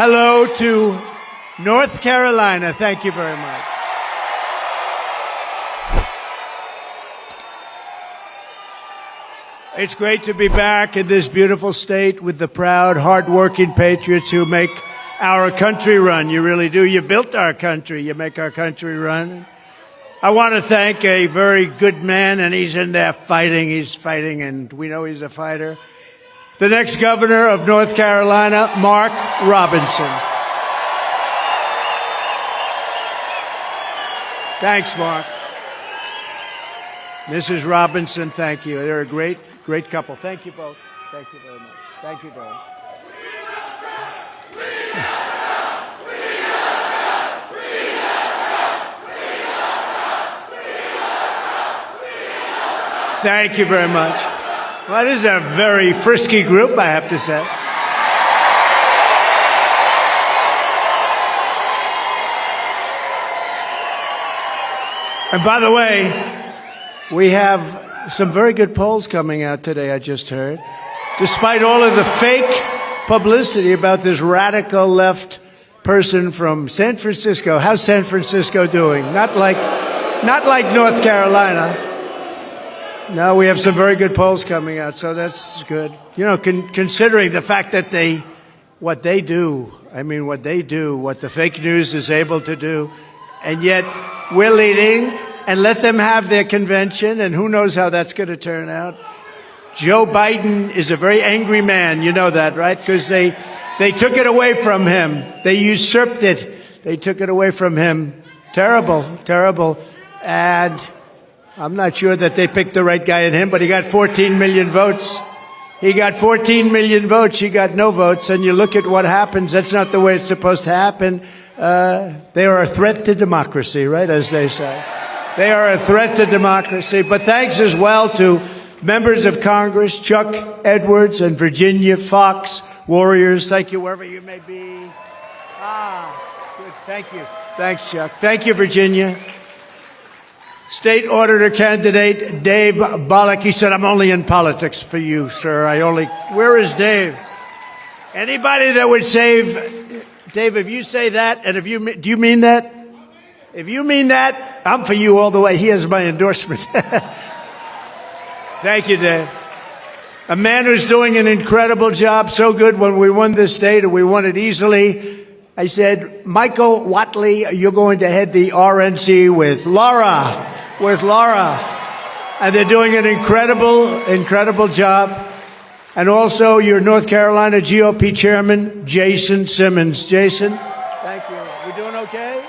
Hello to North Carolina. Thank you very much. It's great to be back in this beautiful state with the proud, hard-working patriots who make our country run. You really do. You built our country. You make our country run. I want to thank a very good man, and he's in there fighting. He's fighting, and we know he's a fighter. The next governor of North Carolina, Mark Robinson. Thanks, Mark. Mrs. Robinson, thank you. They're a great couple. Thank you both. Thank you very much. Thank you both. Thank you very much. Well, this is a very frisky group, I have to say. And by the way, we have some very good polls coming out today, I just heard. Despite all of the fake publicity about this radical left person from San Francisco. How's San Francisco doing? Not like North Carolina. No, we have some very good polls coming out, so that's good. You know, considering the fact that what they do, what the fake news is able to do, and yet we're leading, and let them have their convention, and who knows how that's going to turn out. Joe Biden is a very angry man, you know that, right? Because they took it away from him. They usurped it. They took it away from him. Terrible, terrible. And I'm not sure that they picked the right guy in him, but he got 14 million votes. He got 14 million votes. He got no votes. And you look at what happens. That's not the way it's supposed to happen. They are a threat to democracy, right, as they say. They are a threat to democracy. But thanks as well to members of Congress, Chuck Edwards and Virginia Fox, warriors. Thank you, wherever you may be. Good. Thank you. Thanks, Chuck. Thank you, Virginia. State Auditor candidate Dave Bollock. He said, I'm only in politics for you, sir. Where is Dave? Anybody that would save, Dave, if you say that, and do you mean that? If you mean that, I'm for you all the way. He has my endorsement. Thank you, Dave. A man who's doing an incredible job, so good when we won this state, and we won it easily. I said, Michael Watley, you're going to head the RNC with Laura. And they're doing an incredible job. And also your North Carolina GOP chairman, Jason Simmons. Jason, thank you. We doing okay?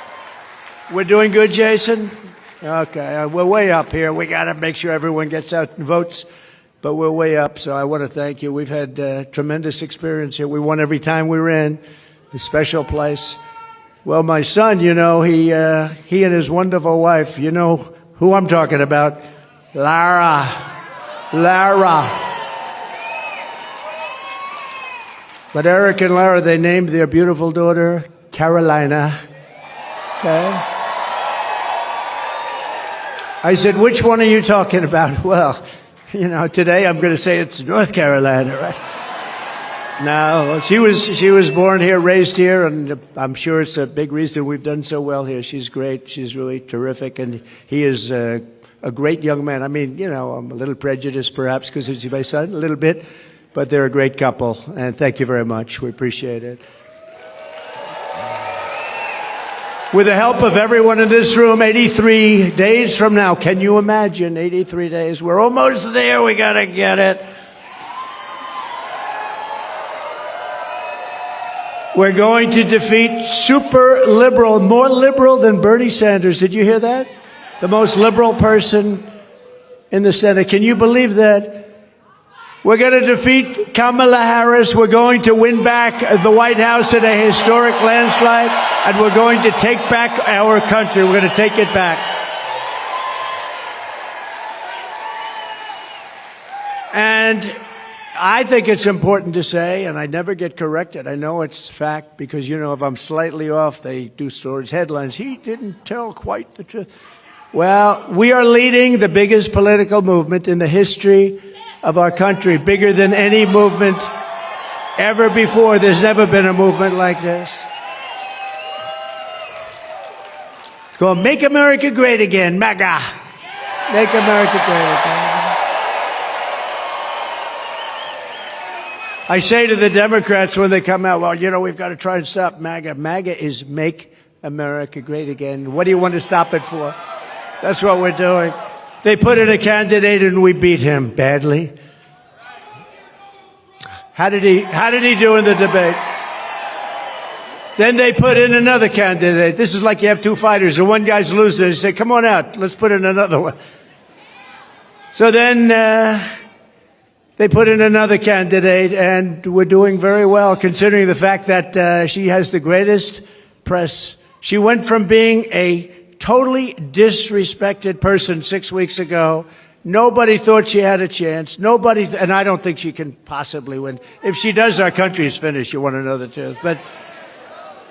We're doing good, Jason? Okay, we're way up here. We got to make sure everyone gets out and votes, but we're way up, so I want to thank you. We've had tremendous experience here. We won every time we were in. A special place. Well, my son, you know, he and his wonderful wife, you know who I'm talking about, Lara. But Eric and Lara, they named their beautiful daughter Carolina. Okay. I said, which one are you talking about? Well, you know, today I'm going to say it's North Carolina, right? No, she was born here, raised here, and I'm sure it's a big reason we've done so well here. She's great. She's really terrific, and he is a great young man. I mean, you know, I'm a little prejudiced perhaps because he's my son, a little bit, but they're a great couple, and thank you very much. We appreciate it. With the help of everyone in this room, 83 days from now, can you imagine 83 days? We're almost there. We got to get it. We're going to defeat super liberal, more liberal than Bernie Sanders. Did you hear that? The most liberal person in the Senate. Can you believe that? We're going to defeat Kamala Harris. We're going to win back the White House in a historic landslide. And we're going to take back our country. We're going to take it back. And I think it's important to say, and I never get corrected. I know it's fact because, you know, if I'm slightly off, they do stories, headlines. He didn't tell quite the truth. Well, we are leading the biggest political movement in the history of our country, bigger than any movement ever before. There's never been a movement like this. It's called Make America Great Again, MAGA. Make America Great Again. I say to the Democrats when they come out, well, you know, we've got to try and stop MAGA. MAGA is Make America Great Again. What do you want to stop it for? That's what we're doing. They put in a candidate and we beat him badly. How did he do in the debate? Then they put in another candidate. This is like you have two fighters and one guy's losing. They say, come on out, let's put in another one. So then they put in another candidate, and we're doing very well, considering the fact that she has the greatest press. She went from being a totally disrespected person 6 weeks ago. Nobody thought she had a chance. Nobody, and I don't think she can possibly win. If she does, our country is finished. You want to know the truth. But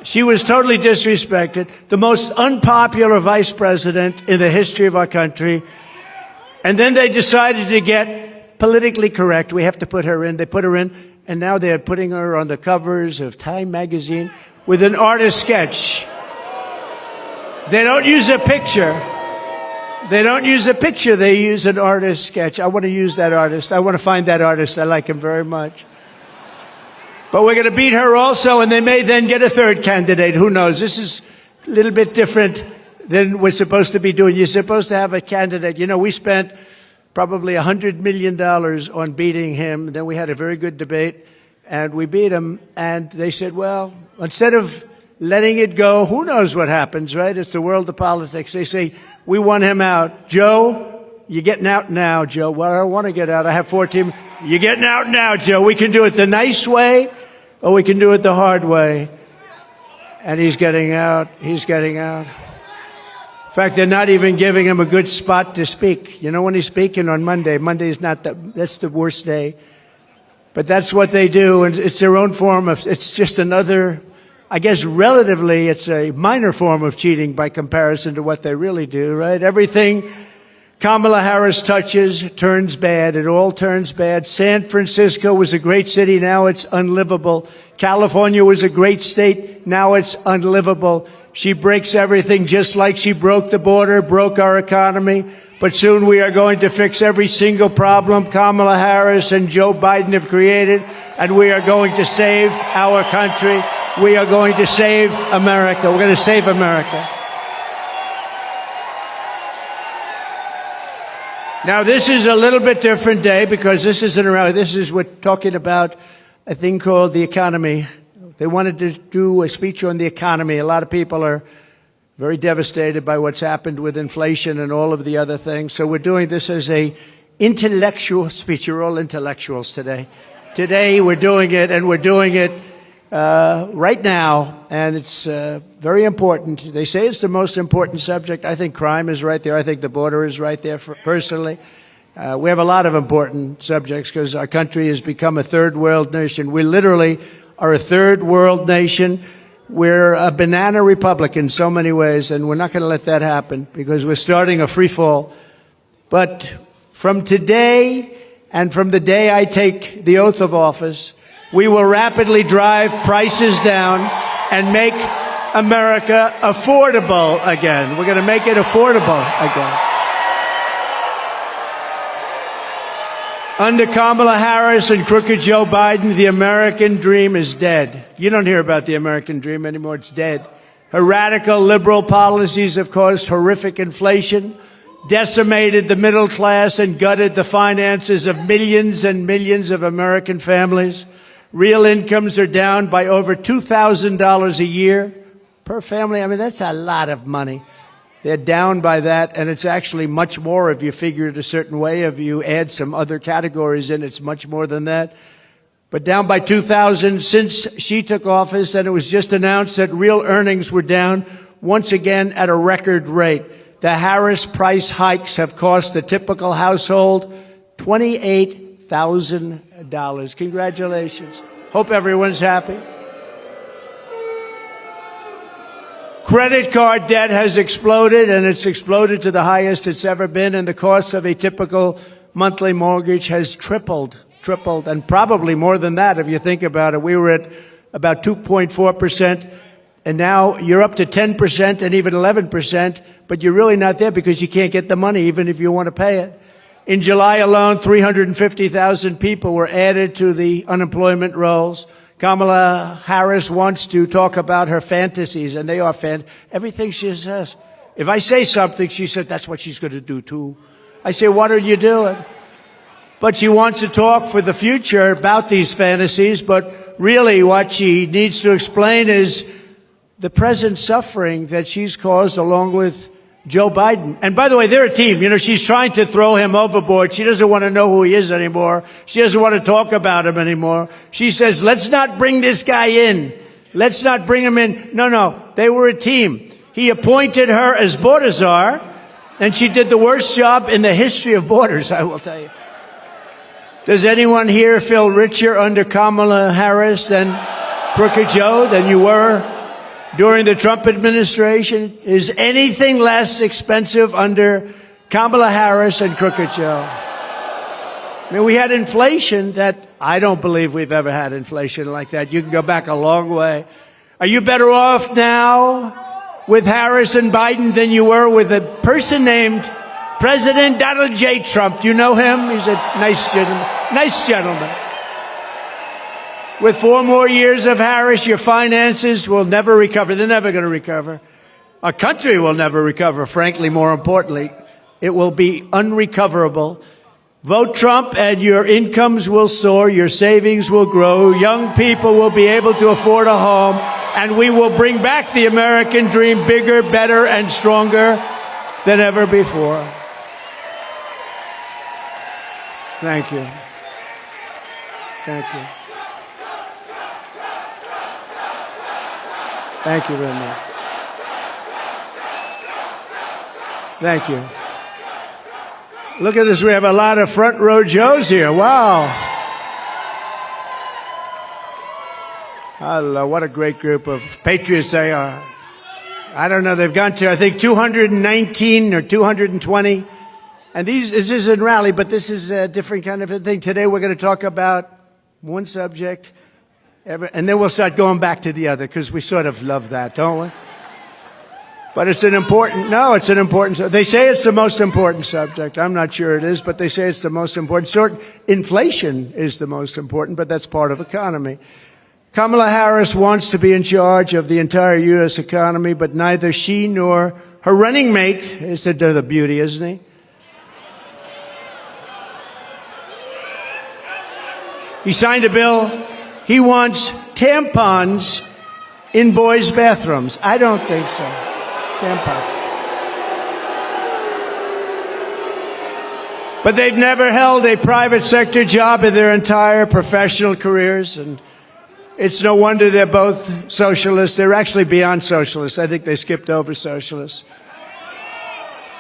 she was totally disrespected. The most unpopular vice president in the history of our country. And then they decided to get politically correct. We have to put her in. They put her in, and now they're putting her on the covers of Time magazine with an artist sketch. They don't use a picture. They don't use a picture. They use an artist sketch. I want to use that artist. I want to find that artist. I like him very much. But we're going to beat her also, and they may then get a third candidate. Who knows? This is a little bit different than we're supposed to be doing. You're supposed to have a candidate. You know, we spent probably $100 million on beating him. Then we had a very good debate, and we beat him. And they said, well, instead of letting it go, who knows what happens, right? It's the world of politics. They say, we want him out. Joe, you're getting out now, Joe. Well, I don't want to get out. I have 14. You're getting out now, Joe. We can do it the nice way, or we can do it the hard way. And he's getting out. He's getting out. In fact, they're not even giving him a good spot to speak. You know, when he's speaking on Monday, Monday's not that's the worst day. But that's what they do, and it's their own form of, it's just another, I guess relatively, it's a minor form of cheating by comparison to what they really do, right? Everything Kamala Harris touches turns bad. It all turns bad. San Francisco was a great city. Now it's unlivable. California was a great state. Now it's unlivable. She breaks everything just like she broke the border, broke our economy. But soon we are going to fix every single problem Kamala Harris and Joe Biden have created. And we are going to save our country. We are going to save America. We're going to save America. Now, this is a little bit different day because this isn't around. This is, we're talking about a thing called the economy. They wanted to do a speech on the economy. A lot of people are very devastated by what's happened with inflation and all of the other things. So we're doing this as a intellectual speech. You're all intellectuals today. Today we're doing it, and we're doing it right now, and it's very important. They say it's the most important subject. I think crime is right there. I think the border is right there, personally. We have a lot of important subjects because our country has become a third world nation. We literally are a third world nation. We're a banana republic in so many ways, and we're not going to let that happen because we're starting a free fall. But from today and from the day I take the oath of office, we will rapidly drive prices down and make America affordable again. We're going to make it affordable again. Under Kamala Harris and crooked Joe Biden, the American dream is dead. You don't hear about the American dream anymore. It's dead. Her radical liberal policies have caused horrific inflation, decimated the middle class, and gutted the finances of millions and millions of American families. Real incomes are down by over $2,000 a year per family. I mean, that's a lot of money. They're down by that, and it's actually much more if you figure it a certain way. If you add some other categories in, it's much more than that. But down by 2,000 since she took office, and it was just announced that real earnings were down once again at a record rate. The Harris price hikes have cost the typical household $28,000. Congratulations. Hope everyone's happy. Credit card debt has exploded, and it's exploded to the highest it's ever been, and the cost of a typical monthly mortgage has tripled. tripled, and probably more than that if you think about it. We were at about 2.4%, and now you're up to 10% and even 11%, but you're really not there because you can't get the money even if you want to pay it. In July alone, 350,000 people were added to the unemployment rolls. Kamala Harris wants to talk about her fantasies, and they are everything she says. If I say something, she said, that's what she's going to do too. I say, what are you doing? But she wants to talk for the future about these fantasies, but really what she needs to explain is the present suffering that she's caused along with Joe Biden. And by the way, they're a team. You know, she's trying to throw him overboard. She doesn't want to know who he is anymore. She doesn't want to talk about him anymore. She says, let's not bring this guy in. Let's not bring him in. No, they were a team. He appointed her as border czar, and she did the worst job in the history of borders, I will tell you. Does anyone here feel richer under Kamala Harris than Crooked Joe, than you were during the Trump administration? Is anything less expensive under Kamala Harris and Crooked Joe? I mean, we had inflation that I don't believe we've ever had inflation like that. You can go back a long way. Are you better off now with Harris and Biden than you were with a person named President Donald J. Trump? Do you know him? He's a nice gentleman. Nice gentleman. With 4 more years of Harris, your finances will never recover. They're never going to recover. Our country will never recover, frankly, more importantly. It will be unrecoverable. Vote Trump and your incomes will soar, your savings will grow, young people will be able to afford a home, and we will bring back the American dream bigger, better, and stronger than ever before. Thank you. Thank you. Thank you very much. Thank you. Look at this. We have a lot of front row Joes here. Wow. Hello. What a great group of patriots they are. I don't know. They've gone to, I think, 219 or 220. And this isn't rally, but this is a different kind of a thing. Today we're going to talk about one subject, and then we'll start going back to the other, because we sort of love that, don't we? But it's an important, they say it's the most important subject. I'm not sure it is, but they say it's the most important. Inflation is the most important, but that's part of economy. Kamala Harris wants to be in charge of the entire U.S. economy, but neither she nor her running mate is the beauty, isn't he? He signed a bill. He wants tampons in boys' bathrooms. I don't think so. Tampons. But they've never held a private sector job in their entire professional careers, and it's no wonder they're both socialists. They're actually beyond socialists. I think they skipped over socialists.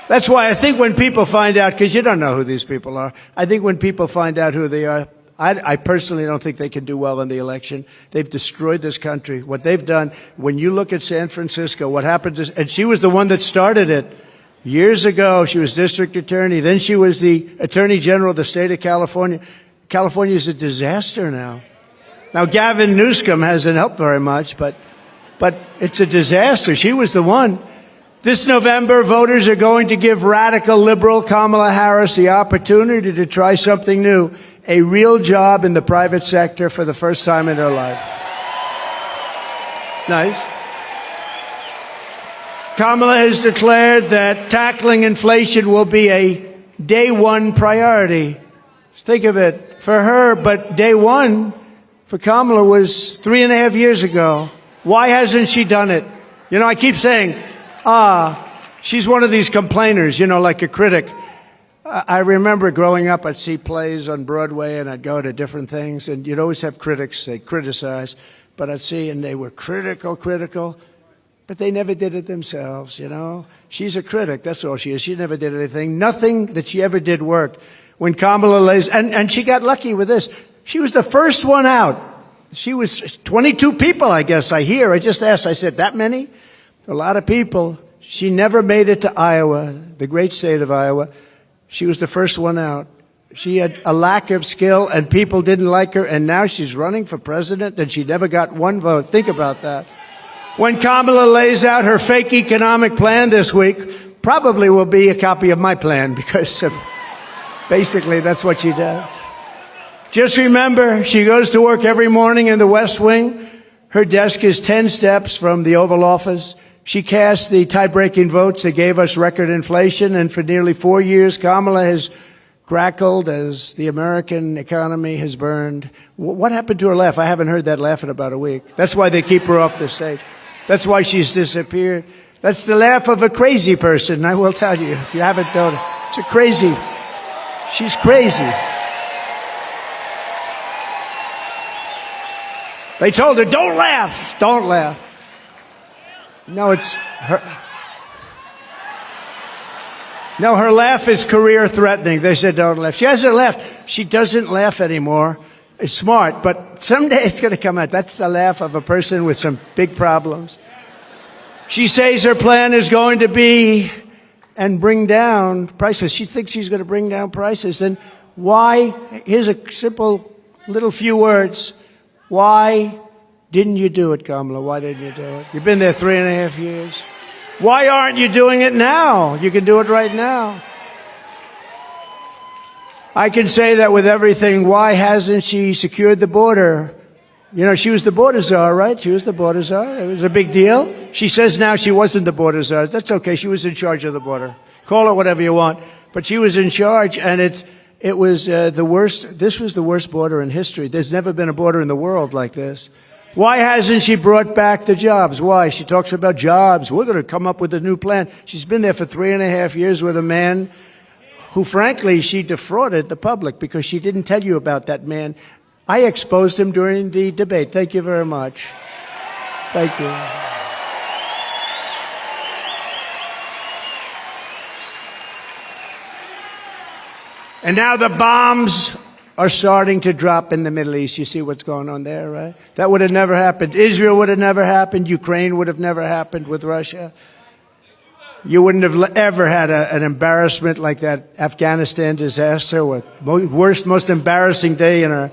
That's why I think when people find out, because you don't know who these people are, I think when people find out who they are, I personally don't think they can do well in the election. They've destroyed this country. What they've done, when you look at San Francisco, what happened is, and she was the one that started it. Years ago, she was district attorney. Then she was the attorney general of the state of California. California is a disaster now. Now, Gavin Newsom hasn't helped very much, but it's a disaster. She was the one. This November, voters are going to give radical liberal Kamala Harris the opportunity to try something new. A real job in the private sector for the first time in her life. Nice. Kamala has declared that tackling inflation will be a day one priority. Just think of it. For her, but day one for Kamala was 3.5 years ago. Why hasn't she done it? You know, I keep saying, she's one of these complainers, you know, like a critic. I remember growing up, I'd see plays on Broadway and I'd go to different things, and you'd always have critics, they'd criticize, but I'd see, and they were critical, but they never did it themselves, you know. She's a critic, that's all she is. She never did anything. Nothing that she ever did worked. When Kamala lays, and she got lucky with this. She was the first one out. She was 22 people, I guess, I hear. I just asked, I said, that many? A lot of people. She never made it to Iowa, the great state of Iowa. She was the first one out. She had a lack of skill and people didn't like her, and now she's running for president and she never got one vote. Think about that. When Kamala lays out her fake economic plan this week, probably will be a copy of my plan because basically that's what she does. Just remember, she goes to work every morning in the West Wing. Her desk is 10 steps from the Oval Office. She cast the tie-breaking votes that gave us record inflation, and for nearly 4 years, Kamala has crackled as the American economy has burned. What happened to her laugh? I haven't heard that laugh in about a week. That's why they keep her off the stage. That's why she's disappeared. That's the laugh of a crazy person, I will tell you, if you haven't known it. It's a crazy. She's crazy. They told her, don't laugh, don't laugh. No, it's her. No, her laugh is career-threatening. They said don't laugh. She hasn't laughed. She doesn't laugh anymore. It's smart, but someday it's going to come out. That's the laugh of a person with some big problems. She says her plan is going to be and bring down prices. She thinks she's going to bring down prices. And why? Here's a simple little few words. Why didn't you do it, Kamala? Why didn't you do it? You've been there 3.5 years. Why aren't you doing it now? You can do it right now. I can say that with everything. Why hasn't she secured the border? You know, she was the border czar, right? She was the border czar. It was a big deal. She says now she wasn't the border czar. That's okay. She was in charge of the border. Call it whatever you want. But she was in charge, and it was the worst. This was the worst border in history. There's never been a border in the world like this. Why hasn't she brought back the jobs? Why? She talks about jobs. We're going to come up with a new plan. She's been there for 3.5 years with a man who, frankly, she defrauded the public because she didn't tell you about that man. I exposed him during the debate. Thank you very much. Thank you. And now the bombs are starting to drop in the Middle East. You see what's going on there, right? That would have never happened. Israel would have never happened. Ukraine would have never happened with Russia. You wouldn't have ever had an embarrassment like that Afghanistan disaster, with worst, most embarrassing day in our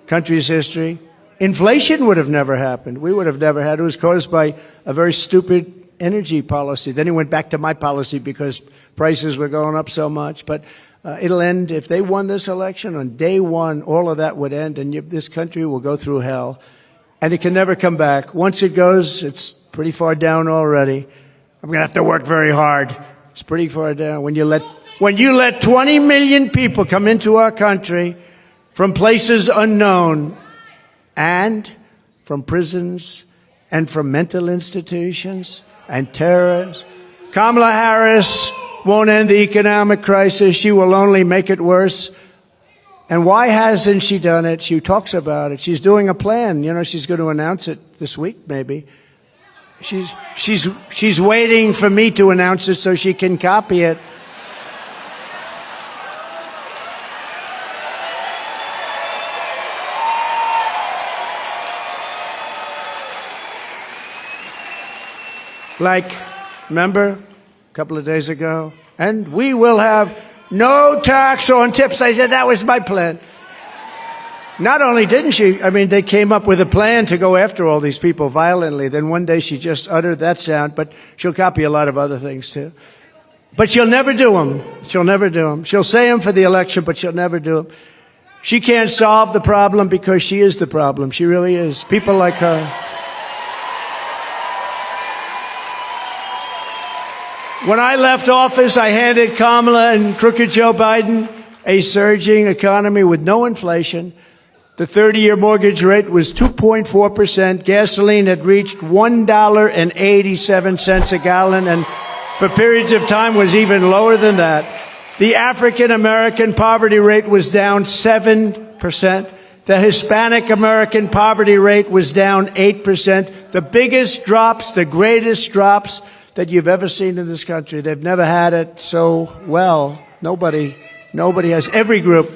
country's history. Inflation would have never happened. We would have never had. It was caused by a very stupid energy policy. Then he went back to my policy because prices were going up so much. But it'll end, if they won this election, on day one, all of that would end, and this country will go through hell. And it can never come back. Once it goes, it's pretty far down already. I'm going to have to work very hard. It's pretty far down. When you let 20 million people come into our country from places unknown, and from prisons, and from mental institutions, and terrorists, Kamala Harris won't end the economic crisis. She will only make it worse. And why hasn't she done it? She talks about it. She's doing a plan. You know, she's going to announce it this week, maybe. She's waiting for me to announce it so she can copy it. Like, remember, a couple of days ago, and we will have no tax on tips. I said that was my plan. Not only didn't she, I mean, they came up with a plan to go after all these people violently. Then one day she just uttered that sound, but she'll copy a lot of other things too. But she'll never do them. She'll never do them. She'll say them for the election, but she'll never do them. She can't solve the problem because she is the problem. She really is. People like her. When I left office, I handed Kamala and crooked Joe Biden a surging economy with no inflation. The 30-year mortgage rate was 2.4%. Gasoline had reached $1.87 a gallon, and for periods of time was even lower than that. The African-American poverty rate was down 7%. The Hispanic American poverty rate was down 8%. The biggest drops, the greatest drops that you've ever seen in this country. They've never had it so well. Nobody has. Every group,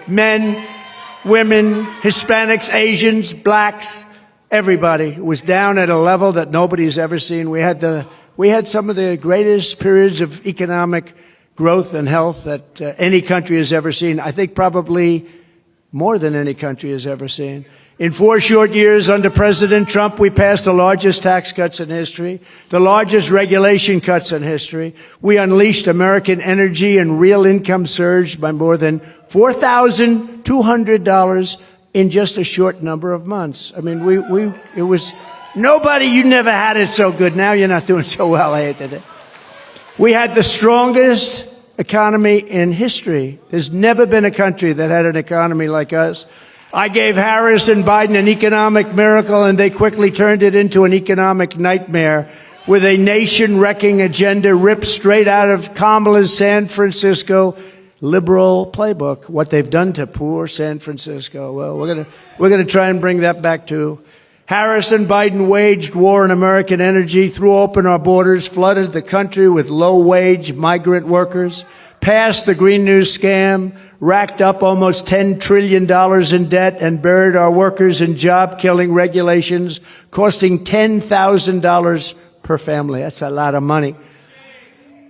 men, women, Hispanics, Asians, blacks, everybody was down at a level that nobody's ever seen. We had some of the greatest periods of economic growth and health that any country has ever seen. I think probably more than any country has ever seen. In 4 short years under President Trump, we passed the largest tax cuts in history, the largest regulation cuts in history. We unleashed American energy and real income surged by more than $4,200 in just a short number of months. I mean, it was nobody, you never had it so good. Now you're not doing so well, I hate it. We had the strongest economy in history. There's never been a country that had an economy like us. I gave Harris and Biden an economic miracle, and they quickly turned it into an economic nightmare with a nation-wrecking agenda ripped straight out of Kamala's San Francisco liberal playbook. What they've done to poor San Francisco. Well, we're gonna try and bring that back too. Harris and Biden waged war on American energy, threw open our borders, flooded the country with low-wage migrant workers, passed the Green New scam, racked up almost $10 trillion in debt, and buried our workers in job-killing regulations, costing $10,000 per family. That's a lot of money.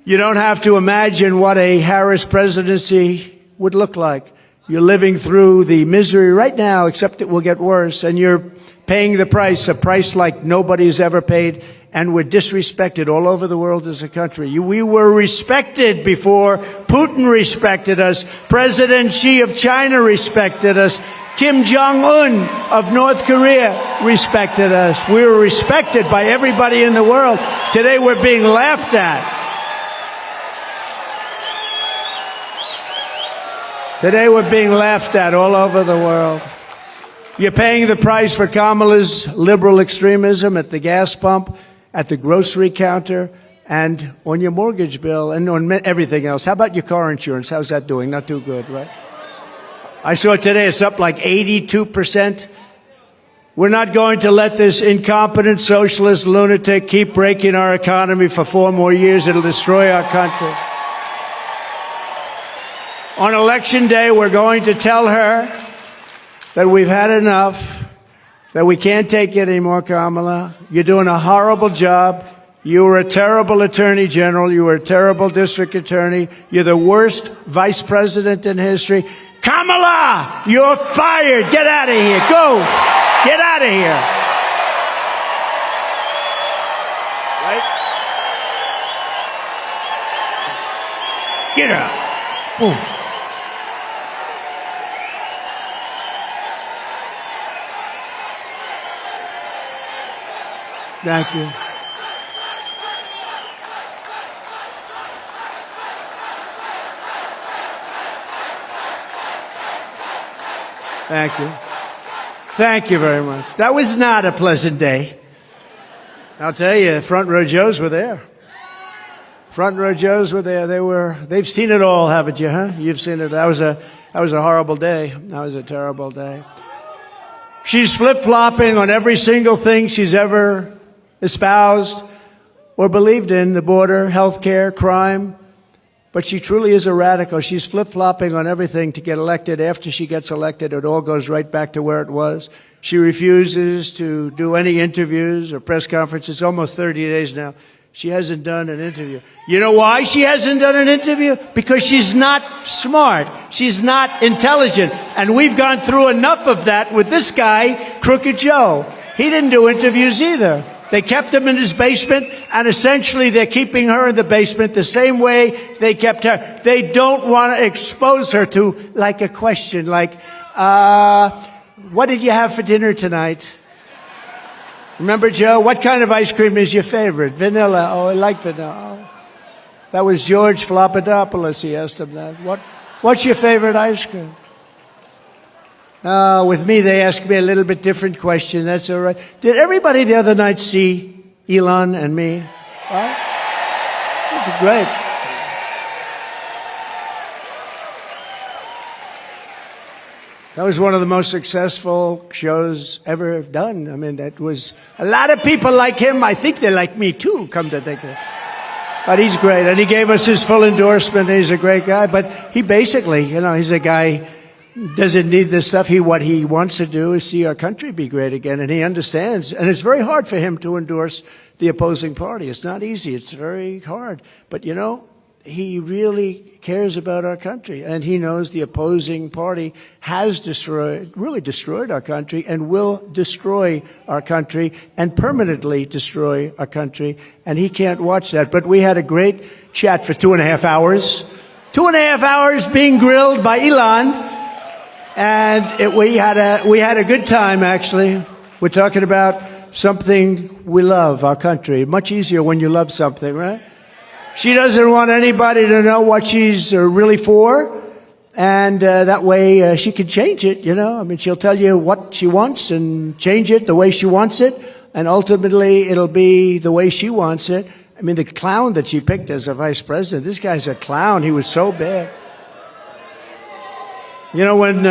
You don't have to imagine what a Harris presidency would look like. You're living through the misery right now, except it will get worse, and you're paying the price, a price like nobody's ever paid, and we're disrespected all over the world as a country. We were respected before Putin respected us. President Xi of China respected us. Kim Jong-un of North Korea respected us. We were respected by everybody in the world. Today we're being laughed at. Today we're being laughed at all over the world. You're paying the price for Kamala's liberal extremism at the gas pump, at the grocery counter, and on your mortgage bill, and on everything else. How about your car insurance? How's that doing? Not too good, right? I saw today it's up like 82%. We're not going to let this incompetent socialist lunatic keep breaking our economy for 4 more years. It'll destroy our country. On Election Day, we're going to tell her that we've had enough, that we can't take it anymore, Kamala. You're doing a horrible job. You were a terrible attorney general. You were a terrible district attorney. You're the worst vice president in history. Kamala, you're fired. Get out of here. Go. Get out of here. Right? Get out. Boom. Thank you. Thank you. Thank you very much. That was not a pleasant day. I'll tell you, front row Joes were there. Front row Joes were there. They've seen it all, haven't you, huh? You've seen it. That was a horrible day. That was a terrible day. She's flip-flopping on every single thing she's ever espoused or believed in, the border, healthcare, crime. But she truly is a radical. She's flip-flopping on everything to get elected. After she gets elected, it all goes right back to where it was. She refuses to do any interviews or press conferences. Almost 30 days now. She hasn't done an interview. You know why she hasn't done an interview? Because she's not smart. She's not intelligent. And we've gone through enough of that with this guy, Crooked Joe. He didn't do interviews either. They kept him in his basement, and essentially they're keeping her in the basement the same way they kept her. They don't want to expose her to, like, a question like, what did you have for dinner tonight? Remember, Joe, what kind of ice cream is your favorite? Vanilla. Oh, I like vanilla. Oh. That was George Flopadopoulos. He asked him that. What's your favorite ice cream? With me, they ask me a little bit different question. That's all right. Did everybody the other night see Elon and me? Right? That's great. That was one of the most successful shows ever done. I mean, that was a lot of people like him. I think they like me too, come to think of it. But he's great. And he gave us his full endorsement. He's a great guy. But he basically, he's a guy doesn't need this stuff. What he wants to do is see our country be great again. And he understands. And it's very hard for him to endorse the opposing party. It's not easy. It's very hard. But he really cares about our country, and he knows the opposing party has really destroyed our country and will destroy our country and permanently destroy our country, and he can't watch that. But we had a great chat for 2.5 hours. 2.5 hours being grilled by Elon, and we had a good time, actually. We're talking about something we love, our country. Much easier when you love something, right? She doesn't want anybody to know what she's really for, and that way she can change it, you know. I mean, she'll tell you what she wants and change it the way she wants it, and ultimately it'll be the way she wants it. I mean, the clown that she picked as a vice president, this guy's a clown. He was so bad. You know, when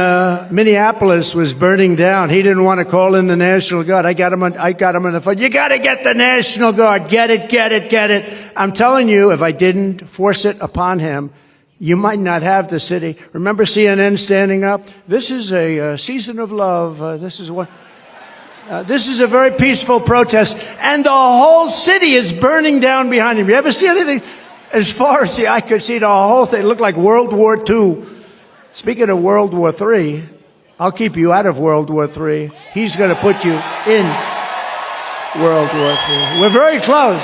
Minneapolis was burning down, he didn't want to call in the National Guard. I got him on the phone. You got to get the National Guard. Get it. I'm telling you, if I didn't force it upon him, you might not have the city. Remember CNN standing up? This is a season of love. This is a very peaceful protest, and the whole city is burning down behind him. You ever see anything? As far as the eye could see, the whole thing looked like World War II. Speaking of World War III, I'll keep you out of World War III. He's going to put you in World War III. We're very close.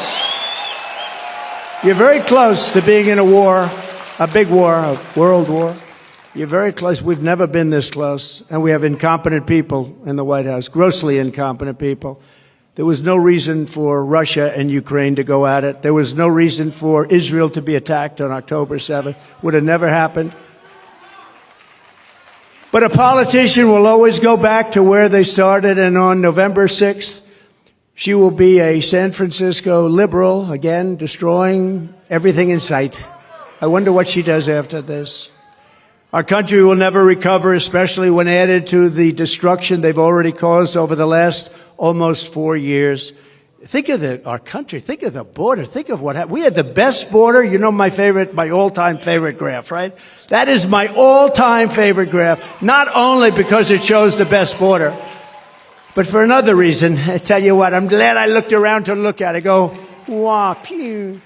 You're very close to being in a war, a big war, a world war. You're very close. We've never been this close. And we have incompetent people in the White House, grossly incompetent people. There was no reason for Russia and Ukraine to go at it. There was no reason for Israel to be attacked on October 7th. Would have never happened. But a politician will always go back to where they started, and on November 6th, she will be a San Francisco liberal, again, destroying everything in sight. I wonder what she does after this. Our country will never recover, especially when added to the destruction they've already caused over the last almost 4 years. Think of our country. Think of the border. Think of what happened. We had the best border. You know my all-time favorite graph, right? That is my all-time favorite graph. Not only because it shows the best border, but for another reason. I tell you what, I'm glad I looked around to look at it. Go, wow, pew.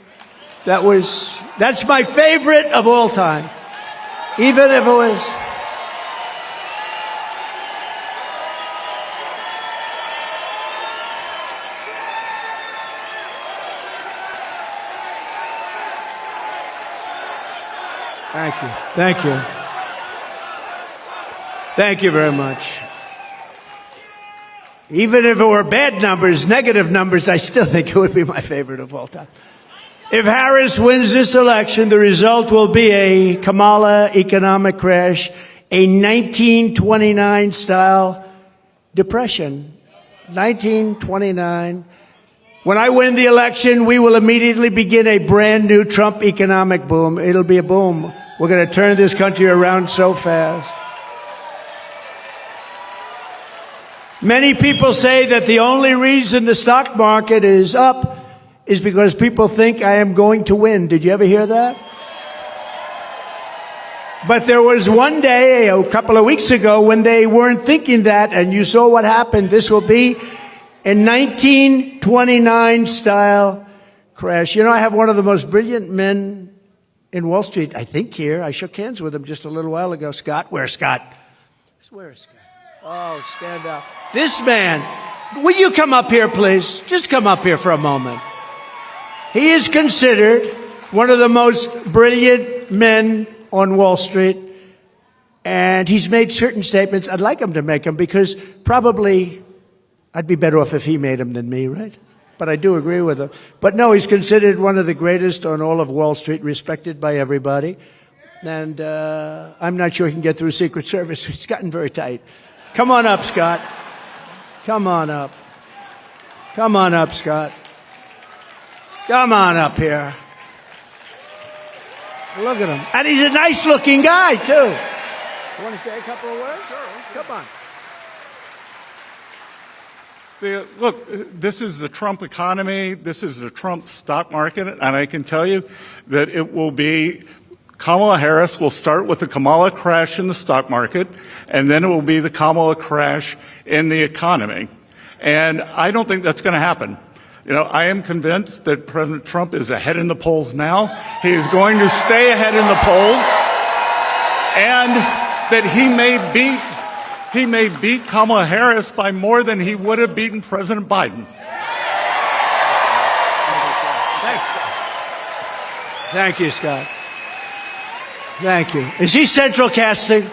That's my favorite of all time. Even if it was... Thank you. Thank you. Thank you very much. Even if it were bad numbers, negative numbers, I still think it would be my favorite of all time. If Harris wins this election, the result will be a Kamala economic crash, a 1929-style depression. 1929. When I win the election, we will immediately begin a brand new Trump economic boom. It'll be a boom. We're going to turn this country around so fast. Many people say that the only reason the stock market is up is because people think I am going to win. Did you ever hear that? But there was one day, a couple of weeks ago, when they weren't thinking that, and you saw what happened. This will be a 1929-style crash. You know, I have one of the most brilliant men in Wall Street, I think, here. I shook hands with him just a little while ago. Scott? Where's Scott? Where's Scott? Oh, stand up. This man, will you come up here, please? Just come up here for a moment. He is considered one of the most brilliant men on Wall Street, and he's made certain statements. I'd like him to make them because probably I'd be better off if he made them than me, right? But I do agree with him. But no, he's considered one of the greatest on all of Wall Street, respected by everybody. And I'm not sure he can get through Secret Service. It's gotten very tight. Come on up, Scott. Come on up. Come on up, Scott. Come on up here. Look at him. And he's a nice-looking guy, too. You want to say a couple of words? Sure. Come on. Look, this is the Trump economy. This is the Trump stock market. And I can tell you that it will be Kamala Harris will start with the Kamala crash in the stock market, and then it will be the Kamala crash in the economy. And I don't think that's going to happen. I am convinced that President Trump is ahead in the polls now. He is going to stay ahead in the polls, and that he may beat Kamala Harris by more than he would have beaten President Biden. Thanks, Scott. Thank you, Scott. Thank you. Is he central casting?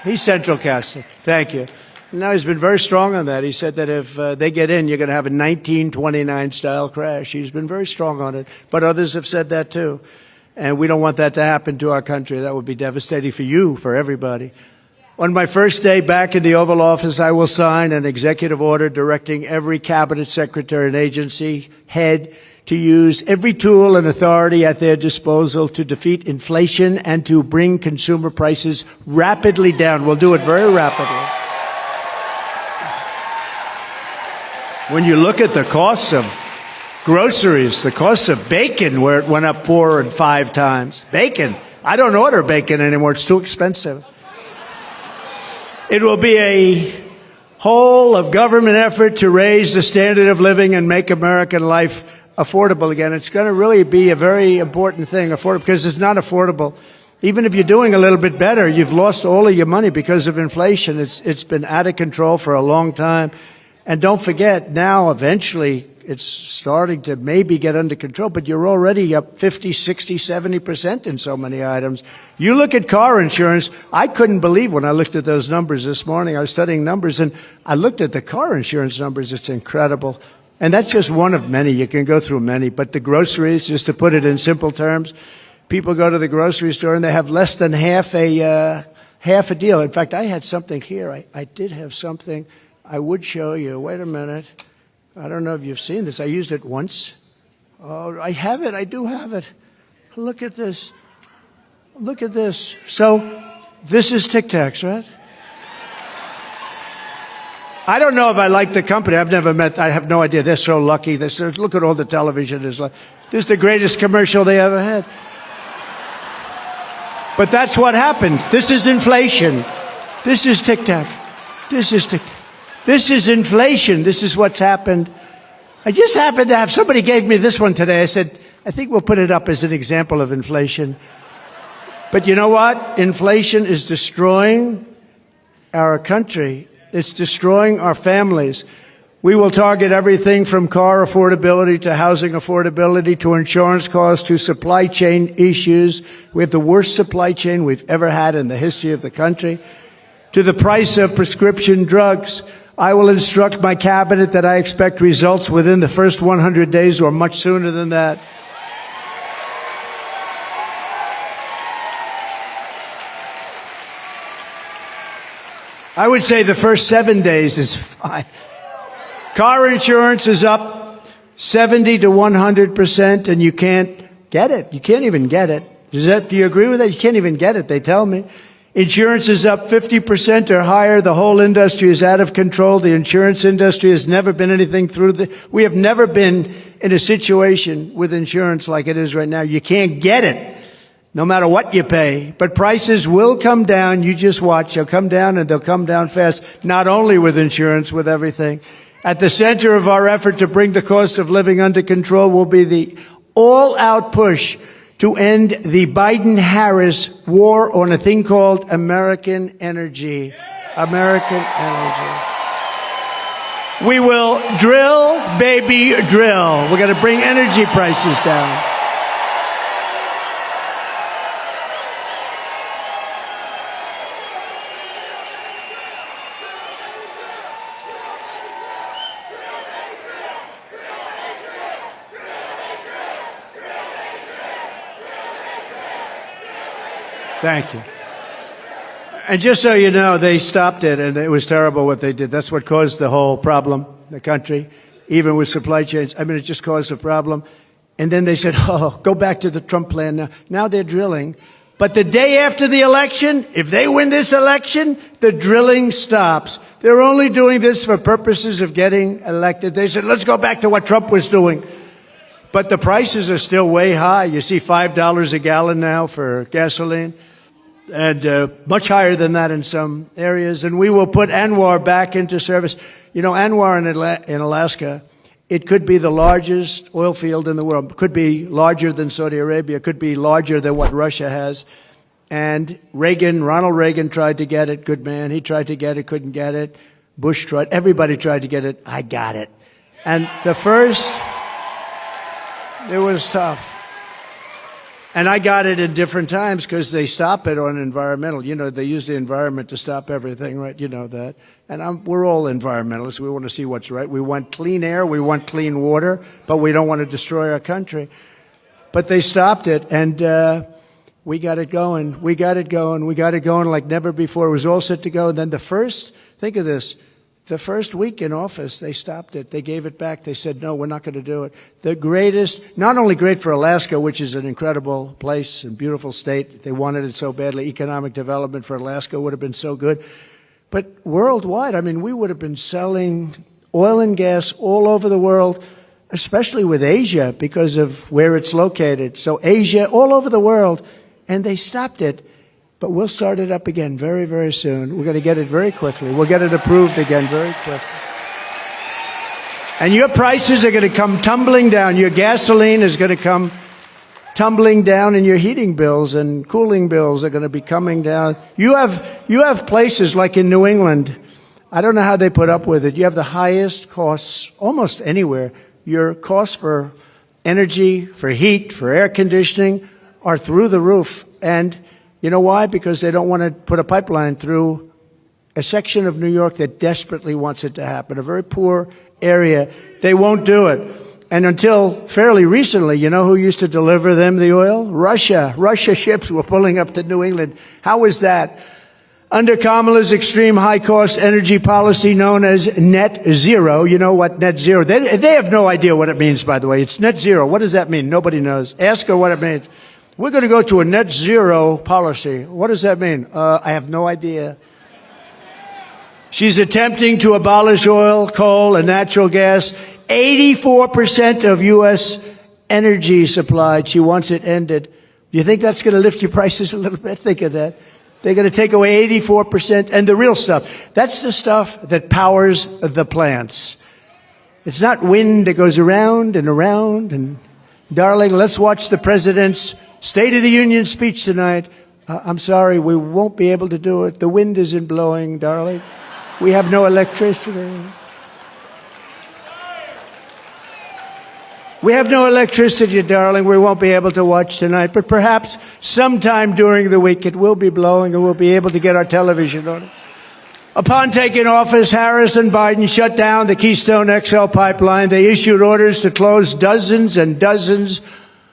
He's central casting. Thank you. No, he's been very strong on that. He said that if they get in, you're going to have a 1929 style crash. He's been very strong on it. But others have said that too. And we don't want that to happen to our country. That would be devastating for you, for everybody. On my first day back in the Oval Office, I will sign an executive order directing every cabinet secretary and agency head to use every tool and authority at their disposal to defeat inflation and to bring consumer prices rapidly down. We'll do it very rapidly. When you look at the costs of groceries, the cost of bacon, where it went up 4 and 5 times. Bacon. I don't order bacon anymore. It's too expensive. It will be a whole of government effort to raise the standard of living and make American life affordable again. It's going to really be a very important thing, affordable, because it's not affordable. Even if you're doing a little bit better, you've lost all of your money because of inflation. It's been out of control for a long time. And don't forget, now eventually it's starting to maybe get under control, but you're already up 50, 60, 70% in so many items. You look at car insurance, I couldn't believe when I looked at those numbers this morning. I was studying numbers and I looked at the car insurance numbers. It's incredible. And that's just one of many. You can go through many. But the groceries, just to put it in simple terms, people go to the grocery store and they have less than half a deal. In fact, I had something here. I did have something I would show you. Wait a minute. I don't know if you've seen this. I used it once. Oh, I have it. I do have it. Look at this. Look at this. So this is Tic Tacs, right? I don't know if I like the company. I've never met. I have no idea. They're so lucky. Look at all the television. This is the greatest commercial they ever had. But that's what happened. This is inflation. This is Tic Tac. This is Tic Tac. This is inflation. This is what's happened. I just happened to have, somebody gave me this one today. I said, I think we'll put it up as an example of inflation. But you know what? Inflation is destroying our country. It's destroying our families. We will target everything from car affordability to housing affordability to insurance costs to supply chain issues. We have the worst supply chain we've ever had in the history of the country. To the price of prescription drugs. I will instruct my cabinet that I expect results within the first 100 days or much sooner than that. I would say the first 7 days is fine. Car insurance is up 70 to 100%, and you can't get it. You can't even get it. Do you agree with that? You can't even get it, they tell me. Insurance is up 50% or higher. The whole industry is out of control. The insurance industry has never been anything we have never been in a situation with insurance like it is right now. You can't get it, no matter what you pay. But prices will come down. You just watch. They'll come down, and they'll come down fast, not only with insurance, with everything. At the center of our effort to bring the cost of living under control will be the all-out push to end the Biden-Harris war on a thing called American energy. American energy. We will drill, baby, drill. We're going to bring energy prices down. Thank you. And just so you know, they stopped it, and it was terrible what they did. That's what caused the whole problem, the country, even with supply chains. I mean, it just caused a problem. And then they said, oh, go back to the Trump plan now. Now they're drilling. But the day after the election, if they win this election, the drilling stops. They're only doing this for purposes of getting elected. They said, let's go back to what Trump was doing. But the prices are still way high. You see $5 a gallon now for gasoline. And much higher than that in some areas. And we will put ANWR back into service. You know, ANWR in Alaska it could be the largest oil field in the world, could be larger than Saudi Arabia, could be larger than what Russia has. And Ronald Reagan tried to get it, good man. He tried to get it, couldn't get it. Bush tried, everybody tried to get it. I got it. And it was tough. And I got it in different times because they stop it on environmental. You know, they use the environment to stop everything, right? You know that. And we're all environmentalists. We want to see what's right. We want clean air. We want clean water. But we don't want to destroy our country. But they stopped it, and we got it going. We got it going. We got it going like never before. It was all set to go. And then think of this. The first week in office, they stopped it. They gave it back. They said, no, we're not going to do it. The greatest, not only great for Alaska, which is an incredible place and beautiful state. They wanted it so badly. Economic development for Alaska would have been so good. But worldwide, I mean, we would have been selling oil and gas all over the world, especially with Asia because of where it's located. So Asia, all over the world, and they stopped it. But we'll start it up again very, very soon. We're going to get it very quickly. We'll get it approved again very quickly. And your prices are going to come tumbling down. Your gasoline is going to come tumbling down, and your heating bills and cooling bills are going to be coming down. You have places like in New England. I don't know how they put up with it. You have the highest costs almost anywhere. Your costs for energy, for heat, for air conditioning are through the roof. And you know why? Because they don't want to put a pipeline through a section of New York that desperately wants it to happen, a very poor area. They won't do it. And until fairly recently, you know who used to deliver them the oil? Russia. Russia ships were pulling up to New England. How was that? Under Kamala's extreme high-cost energy policy known as net zero, you know what net zero, they have no idea what it means, by the way. It's net zero. What does that mean? Nobody knows. Ask her what it means. We're going to go to a net zero policy. What does that mean? I have no idea. She's attempting to abolish oil, coal, and natural gas. 84% of U.S. energy supplied. She wants it ended. Do you think that's going to lift your prices a little bit? Think of that. They're going to take away 84%. And the real stuff, that's the stuff that powers the plants. It's not wind that goes around and around. And darling, let's watch the president's State of the Union speech tonight. I'm sorry, we won't be able to do it. The wind isn't blowing, darling. We have no electricity. We have no electricity, darling. We won't be able to watch tonight. But perhaps sometime during the week it will be blowing and we'll be able to get our television on it. Upon taking office, Harris and Biden shut down the Keystone XL pipeline. They issued orders to close dozens and dozens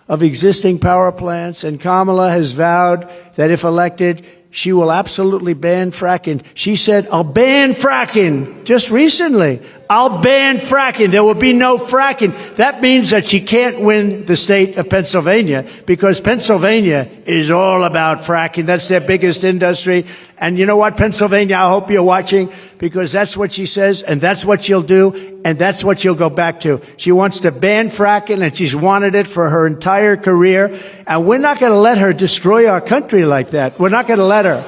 of existing power plants, and Kamala has vowed that if elected, she will absolutely ban fracking. She said, I'll ban fracking. Just recently, I'll ban fracking. There will be no fracking. That means that she can't win the state of Pennsylvania because Pennsylvania is all about fracking. That's their biggest industry. And you know what, Pennsylvania, I hope you're watching because that's what she says and that's what she'll do and that's what she'll go back to. She wants to ban fracking and she's wanted it for her entire career. And we're not going to let her destroy our country like that. We're not going to let her.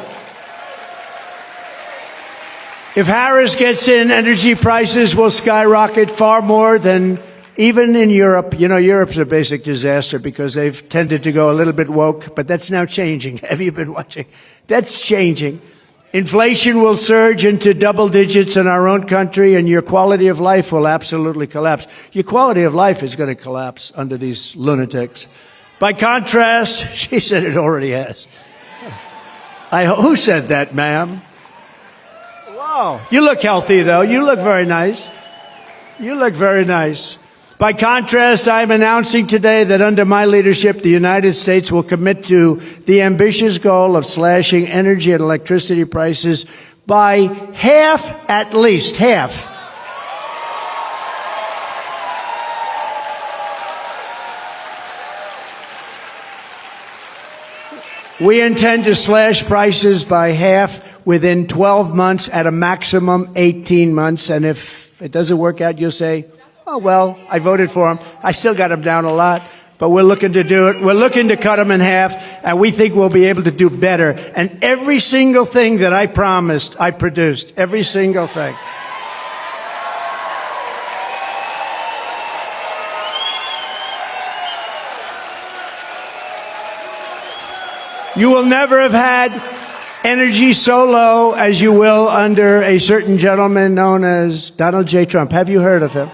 If Harris gets in, energy prices will skyrocket far more than even in Europe. You know, Europe's a basic disaster because they've tended to go a little bit woke, but that's now changing. Have you been watching? That's changing. Inflation will surge into double digits in our own country, and your quality of life will absolutely collapse. Your quality of life is going to collapse under these lunatics. By contrast, she said it already has. Who said that, ma'am? Wow. You look healthy, though. You look very nice. You look very nice. By contrast, I'm announcing today that under my leadership, the United States will commit to the ambitious goal of slashing energy and electricity prices by half, at least half. We intend to slash prices by half within 12 months, at a maximum 18 months. And if it doesn't work out, you'll say, oh, well, I voted for him. I still got him down a lot, but we're looking to do it. We're looking to cut him in half, and we think we'll be able to do better. And every single thing that I promised, I produced. Every single thing. You will never have had energy so low as you will under a certain gentleman known as Donald J. Trump. Have you heard of him?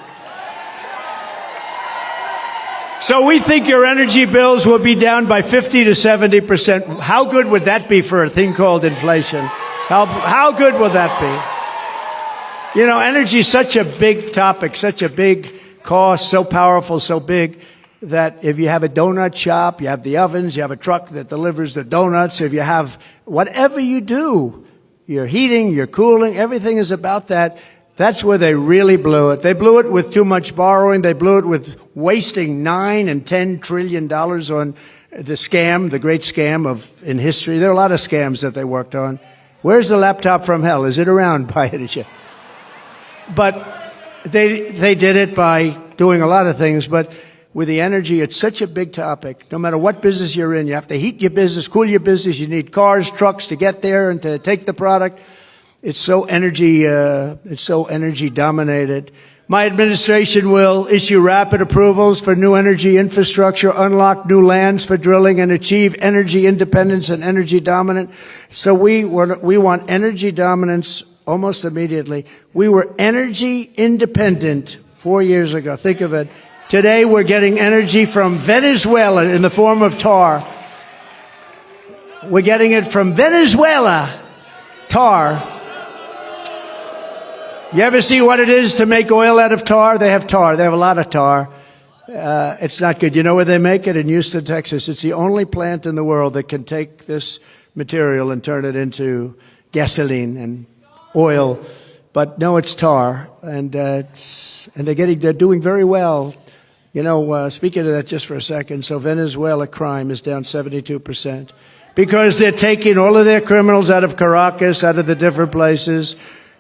So we think your energy bills will be down by 50 to 70%. How good would that be for a thing called inflation? How good will that be? You know, energy is such a big topic, such a big cost, so powerful, so big, that if you have a donut shop, you have the ovens, you have a truck that delivers the donuts, if you have whatever you do, your heating, your cooling, everything is about that. That's where they really blew it. They blew it with too much borrowing. They blew it with wasting $9 and $10 trillion on the scam, the great scam in history. There are a lot of scams that they worked on. Where's the laptop from hell? Is it around by any chance? But they did it by doing a lot of things. But with the energy, it's such a big topic. No matter what business you're in, you have to heat your business, cool your business. You need cars, trucks to get there and to take the product. It's so energy dominated. My administration will issue rapid approvals for new energy infrastructure, unlock new lands for drilling, and achieve energy independence and energy dominance. So we want energy dominance almost immediately. We were energy independent 4 years ago. Think of it. Today we're getting energy from Venezuela in the form of tar. We're getting it from Venezuela, tar. You ever see what it is to make oil out of tar? They have tar. They have a lot of tar. It's not good. You know where they make it? In Houston, Texas. It's the only plant in the world that can take this material and turn it into gasoline and oil. But no, it's tar. And they're doing very well. You know, speaking of that just for a second, so Venezuela crime is down 72%. Because they're taking all of their criminals out of Caracas, out of the different places.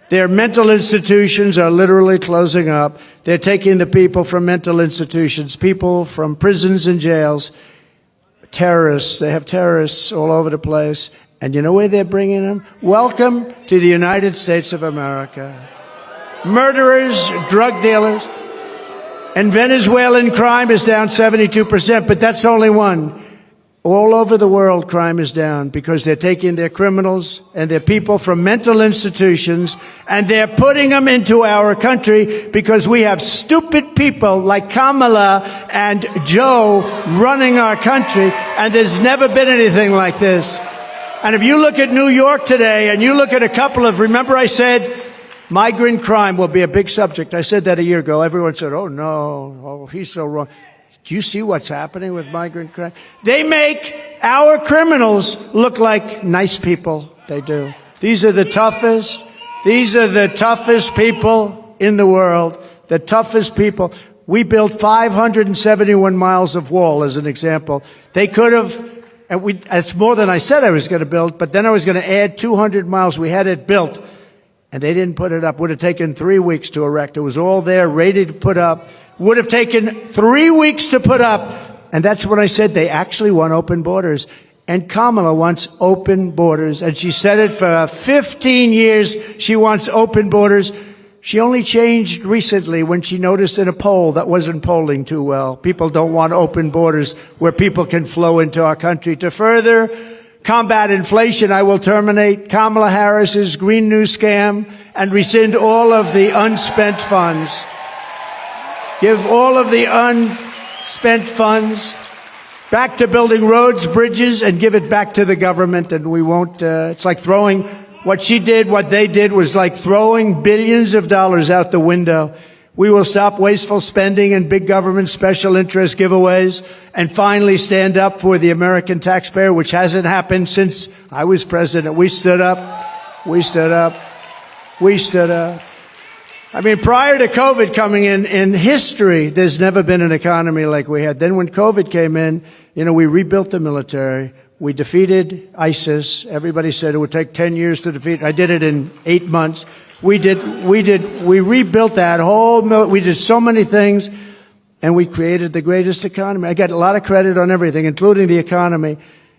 Their mental institutions are literally closing up. They're taking the people from mental institutions, people from prisons and jails, terrorists. They have terrorists all over the place. And you know where they're bringing them? Welcome to the United States of America. Murderers, drug dealers. And Venezuelan crime is down 72%, but that's only one. All over the world, crime is down because they're taking their criminals and their people from mental institutions and they're putting them into our country because we have stupid people like Kamala and Joe running our country, and there's never been anything like this. And if you look at New York today and you look at a couple of, remember I said migrant crime will be a big subject. I said that a year ago. Everyone said, oh no, oh, he's so wrong. Do you see what's happening with migrant crime? They make our criminals look like nice people. They do. These are the toughest. These are the toughest people in the world. The toughest people. We built 571 miles of wall, as an example. They could have, and it's more than I said I was going to build, but then I was going to add 200 miles. We had it built, and they didn't put it up. Would have taken 3 weeks to erect. It was all there, ready to put up. Would have taken 3 weeks to put up. And that's when I said they actually want open borders. And Kamala wants open borders. And she said it for 15 years. She wants open borders. She only changed recently when she noticed in a poll that wasn't polling too well. People don't want open borders where people can flow into our country. To further combat inflation, I will terminate Kamala Harris's Green New Scam and rescind all of the unspent funds. Give all of the unspent funds back to building roads, bridges, and give it back to the government. And we won't, it's like throwing, what she did, what they did was like throwing billions of dollars out the window. We will stop wasteful spending and big government special interest giveaways and finally stand up for the American taxpayer, which hasn't happened since I was president. We stood up. We stood up. We stood up. I mean, prior to COVID coming in history, there's never been an economy like we had. Then when COVID came in, you know, we rebuilt the military. We defeated ISIS. Everybody said it would take 10 years to defeat. I did it in 8 months. We rebuilt that whole, we did so many things, and we created the greatest economy. I got a lot of credit on everything, including the economy.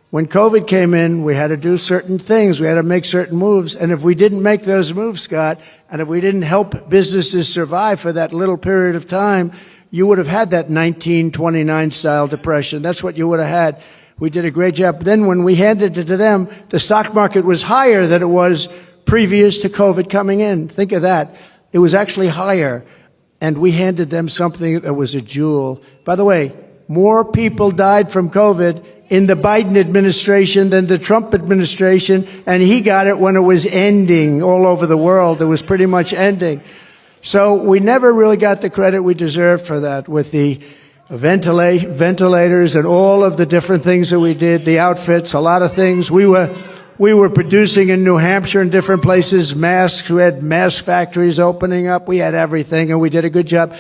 When COVID came in, we had to do certain things. We had to make certain moves. And if we didn't make those moves, Scott, and if we didn't help businesses survive for that little period of time, you would have had that 1929 style depression. That's what you would have had. We did a great job. Then when we handed it to them, the stock market was higher than it was previous to COVID coming in. Think of that. It was actually higher. And we handed them something that was a jewel. By the way, more people died from COVID in the Biden administration than the Trump administration, and he got it when it was ending all over the world. It was pretty much ending. So we never really got the credit we deserved for that with the ventilators and all of the different things that we did, the outfits, a lot of things. We were producing in New Hampshire and different places masks. We had mask factories opening up. We had everything, and we did a good job.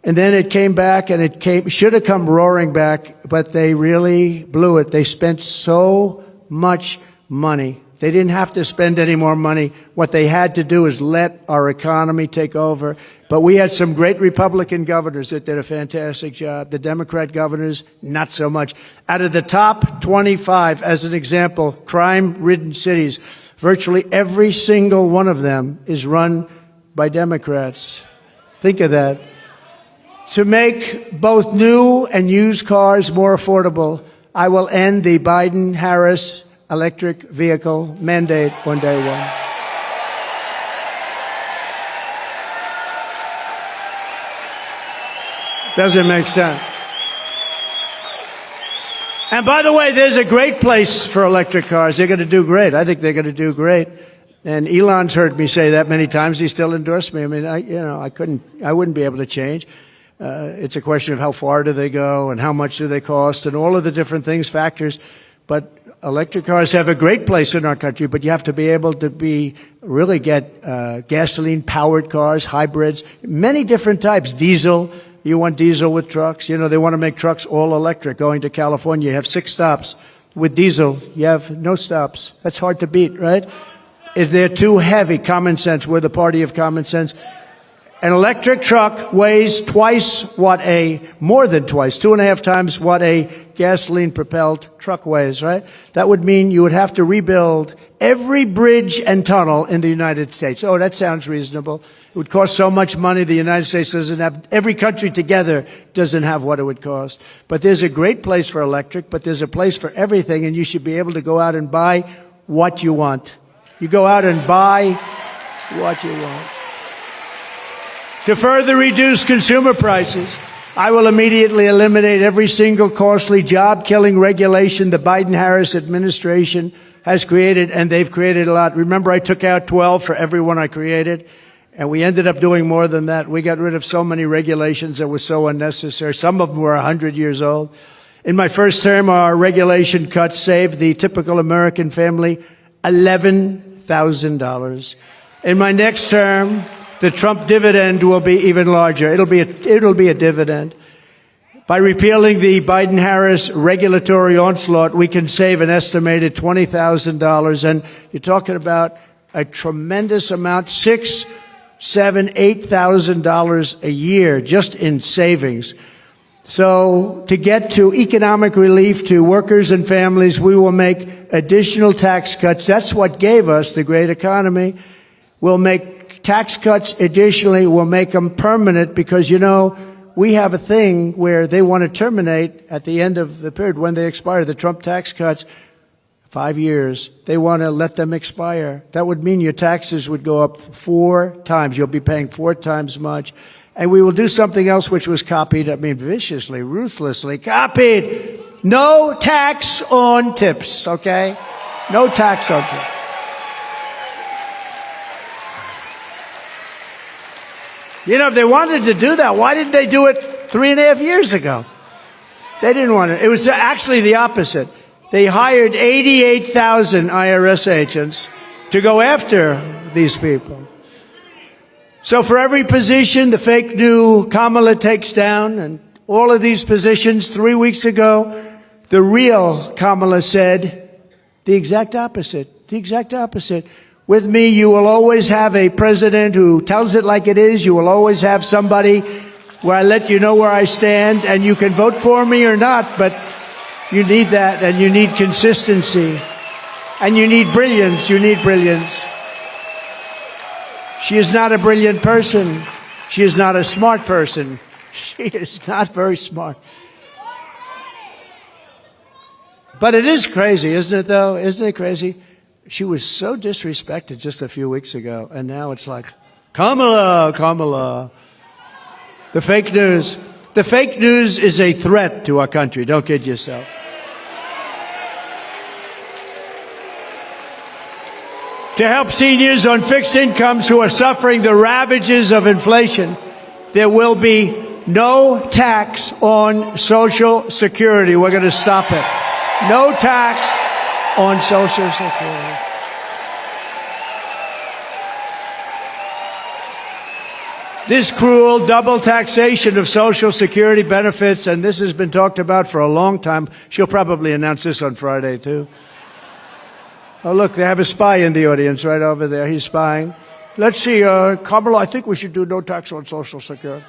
And then it came back, and should have come roaring back, but they really blew it. They spent so much money. They didn't have to spend any more money. What they had to do is let our economy take over. But we had some great Republican governors that did a fantastic job. The Democrat governors, not so much. Out of the top 25, as an example, crime-ridden cities, virtually every single one of them is run by Democrats. Think of that. To make both new and used cars more affordable, I will end the Biden-Harris electric vehicle mandate on day one. Doesn't make sense. And by the way, there's a great place for electric cars. They're going to do great. I think they're going to do great. And Elon's heard me say that many times. He still endorsed me. I mean, I wouldn't be able to change. It's a question of how far do they go and how much do they cost and all of the different things, factors. But electric cars have a great place in our country, but you have to be able to really get gasoline-powered cars, hybrids, many different types. Diesel, you want diesel with trucks. You know, they want to make trucks all electric. Going to California, you have 6 stops. With diesel, you have no stops. That's hard to beat, right? If they're too heavy, common sense, we're the party of common sense. An electric truck weighs more than twice, 2.5 times what a gasoline-propelled truck weighs, right? That would mean you would have to rebuild every bridge and tunnel in the United States. Oh, that sounds reasonable. It would cost so much money. The United States doesn't have, every country together doesn't have what it would cost. But there's a great place for electric, but there's a place for everything, and you should be able to go out and buy what you want. You go out and buy what you want. To further reduce consumer prices, I will immediately eliminate every single costly job-killing regulation the Biden-Harris administration has created, and they've created a lot. Remember, I took out 12 for every one I created, and we ended up doing more than that. We got rid of so many regulations that were so unnecessary. Some of them were 100 years old. In my first term, our regulation cuts saved the typical American family $11,000. In my next term, the Trump dividend will be even larger. It'll be a dividend. By repealing the Biden-Harris regulatory onslaught, we can save an estimated $20,000. And you're talking about a tremendous amount, $6,000, $7,000, $8,000 a year just in savings. So to get to economic relief to workers and families, we will make additional tax cuts. That's what gave us the great economy. We'll make tax cuts additionally, will make them permanent because, you know, we have a thing where they want to terminate at the end of the period when they expire. The Trump tax cuts, 5 years, they want to let them expire. That would mean your taxes would go up 4 times. You'll be paying 4 times much. And we will do something else which was copied, I mean, viciously, ruthlessly copied. No tax on tips, okay? No tax on tips. You know, if they wanted to do that, why didn't they do it 3.5 years ago? They didn't want it. It was actually the opposite. They hired 88,000 IRS agents to go after these people. So for every position the fake new Kamala takes down, and all of these positions 3 weeks ago, the real Kamala said the exact opposite. The exact opposite. With me, you will always have a president who tells it like it is. You will always have somebody where I let you know where I stand, and you can vote for me or not, but you need that, and you need consistency, and you need brilliance. You need brilliance. She is not a brilliant person. She is not a smart person. She is not very smart. But it is crazy, isn't it, though? Isn't it crazy? She was so disrespected just a few weeks ago, and now it's like, Kamala, Kamala. The fake news. The fake news is a threat to our country. Don't kid yourself. To help seniors on fixed incomes who are suffering the ravages of inflation, there will be no tax on Social Security. We're going to stop it. No tax on Social Security. This cruel double taxation of Social Security benefits, and this has been talked about for a long time. She'll probably announce this on Friday, too. Oh, look, they have a spy in the audience right over there. He's spying. Let's see, Kamala, I think we should do no tax on Social Security.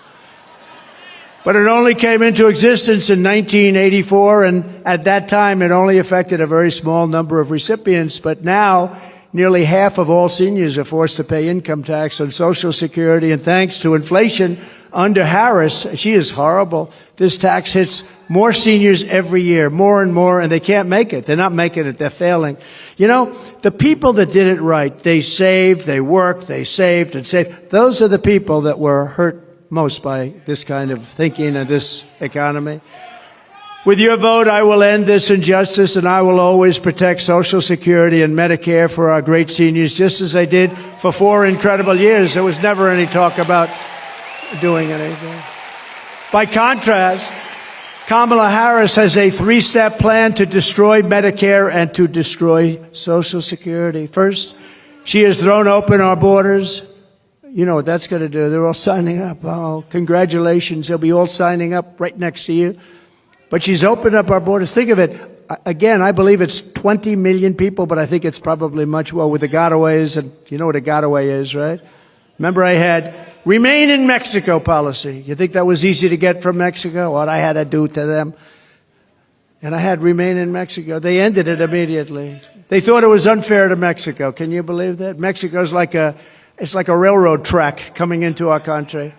But it only came into existence in 1984, and at that time it only affected a very small number of recipients. But now, nearly half of all seniors are forced to pay income tax on Social Security, and thanks to inflation under Harris, she is horrible. This tax hits more seniors every year, more and more, and they can't make it. They're not making it. They're failing. You know, the people that did it right, they saved, they worked, they saved and saved. Those are the people that were hurt most by this kind of thinking and this economy. With your vote, I will end this injustice, and I will always protect Social Security and Medicare for our great seniors, just as I did for 4 incredible years. There was never any talk about doing anything. By contrast, Kamala Harris has a 3-step plan to destroy Medicare and to destroy Social Security. First, she has thrown open our borders. You know what that's going to do. They're all signing up. Oh, congratulations. They'll be all signing up right next to you. But she's opened up our borders. Think of it. Again, I believe it's 20 million people, but I think it's probably much more with the gotaways. And you know what a gotaway is, right? Remember, I had remain in Mexico policy. You think that was easy to get from Mexico? What I had to do to them. And I had remain in Mexico. They ended it immediately. They thought it was unfair to Mexico. Can you believe that? Mexico's like it's like a railroad track coming into our country.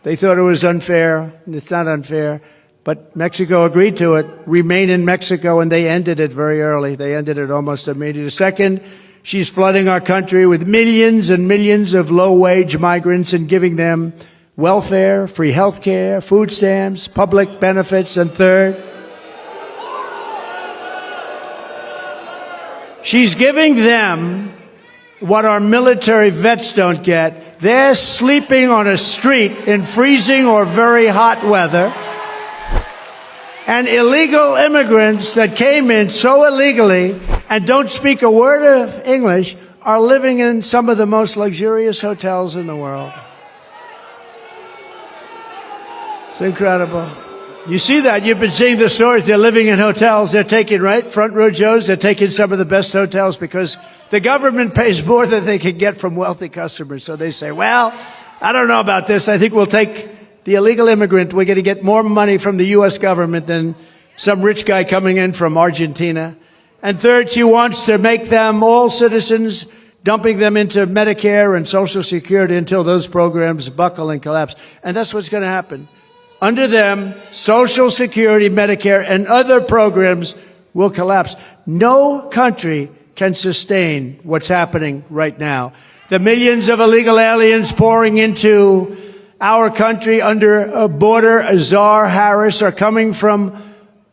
They thought it was unfair. It's not unfair. But Mexico agreed to it, remain in Mexico, and they ended it very early. They ended it almost immediately. Second, she's flooding our country with millions and millions of low-wage migrants and giving them welfare, free health care, food stamps, public benefits. And third, she's giving them what our military vets don't get. They're sleeping on a street in freezing or very hot weather. And illegal immigrants that came in so illegally and don't speak a word of English are living in some of the most luxurious hotels in the world. It's incredible. You see that. You've been seeing the stories. They're living in hotels. They're taking, right, front row Joes. They're taking some of the best hotels because the government pays more than they can get from wealthy customers. So they say, well, I don't know about this. I think we'll take the illegal immigrant. We're going to get more money from the U.S. government than some rich guy coming in from Argentina. And third, she wants to make them all citizens, dumping them into Medicare and Social Security until those programs buckle and collapse. And that's what's going to happen. Under them, Social Security, Medicare, and other programs will collapse. No country can sustain what's happening right now. The millions of illegal aliens pouring into our country under a border, Czar Harris, are coming from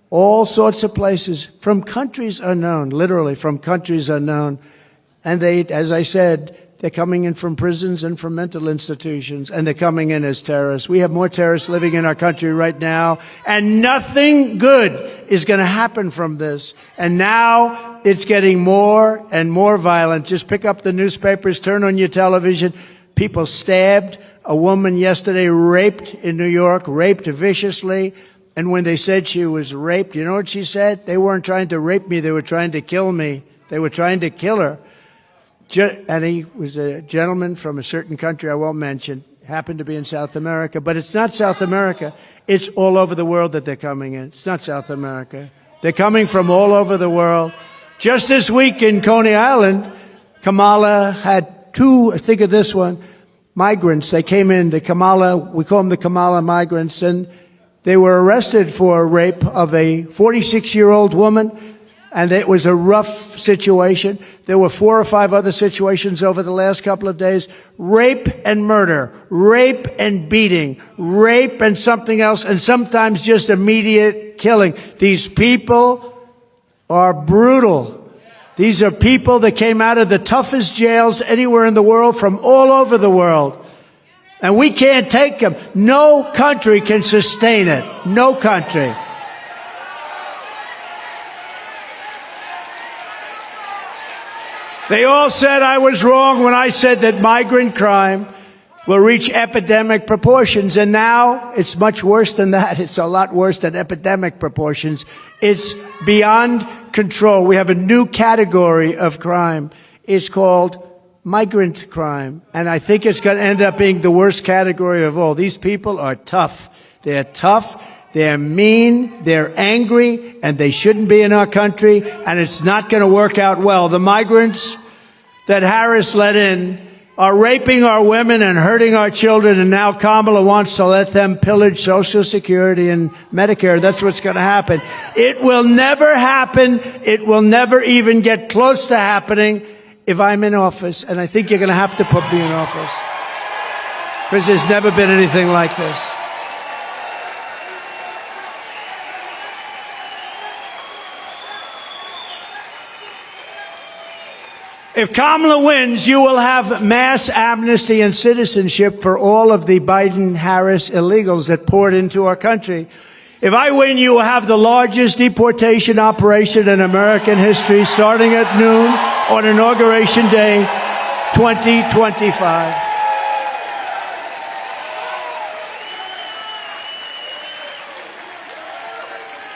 all sorts of places, from countries unknown, literally from countries unknown. And they, as I said, they're coming in from prisons and from mental institutions, and they're coming in as terrorists. We have more terrorists living in our country right now, and nothing good is going to happen from this. And now it's getting more and more violent. Just pick up the newspapers, turn on your television. People stabbed. A woman yesterday raped in New York, raped viciously. And when they said she was raped, you know what she said? They weren't trying to rape me. They were trying to kill me. They were trying to kill her. And he was a gentleman from a certain country I won't mention, happened to be in South America. But it's not South America. It's all over the world that they're coming in. It's not South America. They're coming from all over the world. Just this week in Coney Island, Kamala had 2, think of this one, migrants. They came in, we call them the Kamala migrants, and they were arrested for rape of a 46-year-old woman and it was a rough situation. There were 4 or 5 other situations over the last couple of days. Rape and murder, rape and beating, rape and something else, and sometimes just immediate killing. These people are brutal. These are people that came out of the toughest jails anywhere in the world, from all over the world. And we can't take them. No country can sustain it. No country. They all said I was wrong when I said that migrant crime will reach epidemic proportions. And now it's much worse than that. It's a lot worse than epidemic proportions. It's beyond control. We have a new category of crime. It's called migrant crime. And I think it's going to end up being the worst category of all. These people are tough. They're tough. They're mean, they're angry, and they shouldn't be in our country, and it's not going to work out well. The migrants that Harris let in are raping our women and hurting our children, and now Kamala wants to let them pillage Social Security and Medicare. That's what's going to happen. It will never happen. It will never even get close to happening if I'm in office, and I think you're going to have to put me in office, because there's never been anything like this. If Kamala wins, you will have mass amnesty and citizenship for all of the Biden-Harris illegals that poured into our country. If I win, you will have the largest deportation operation in American history, starting at noon on Inauguration Day 2025.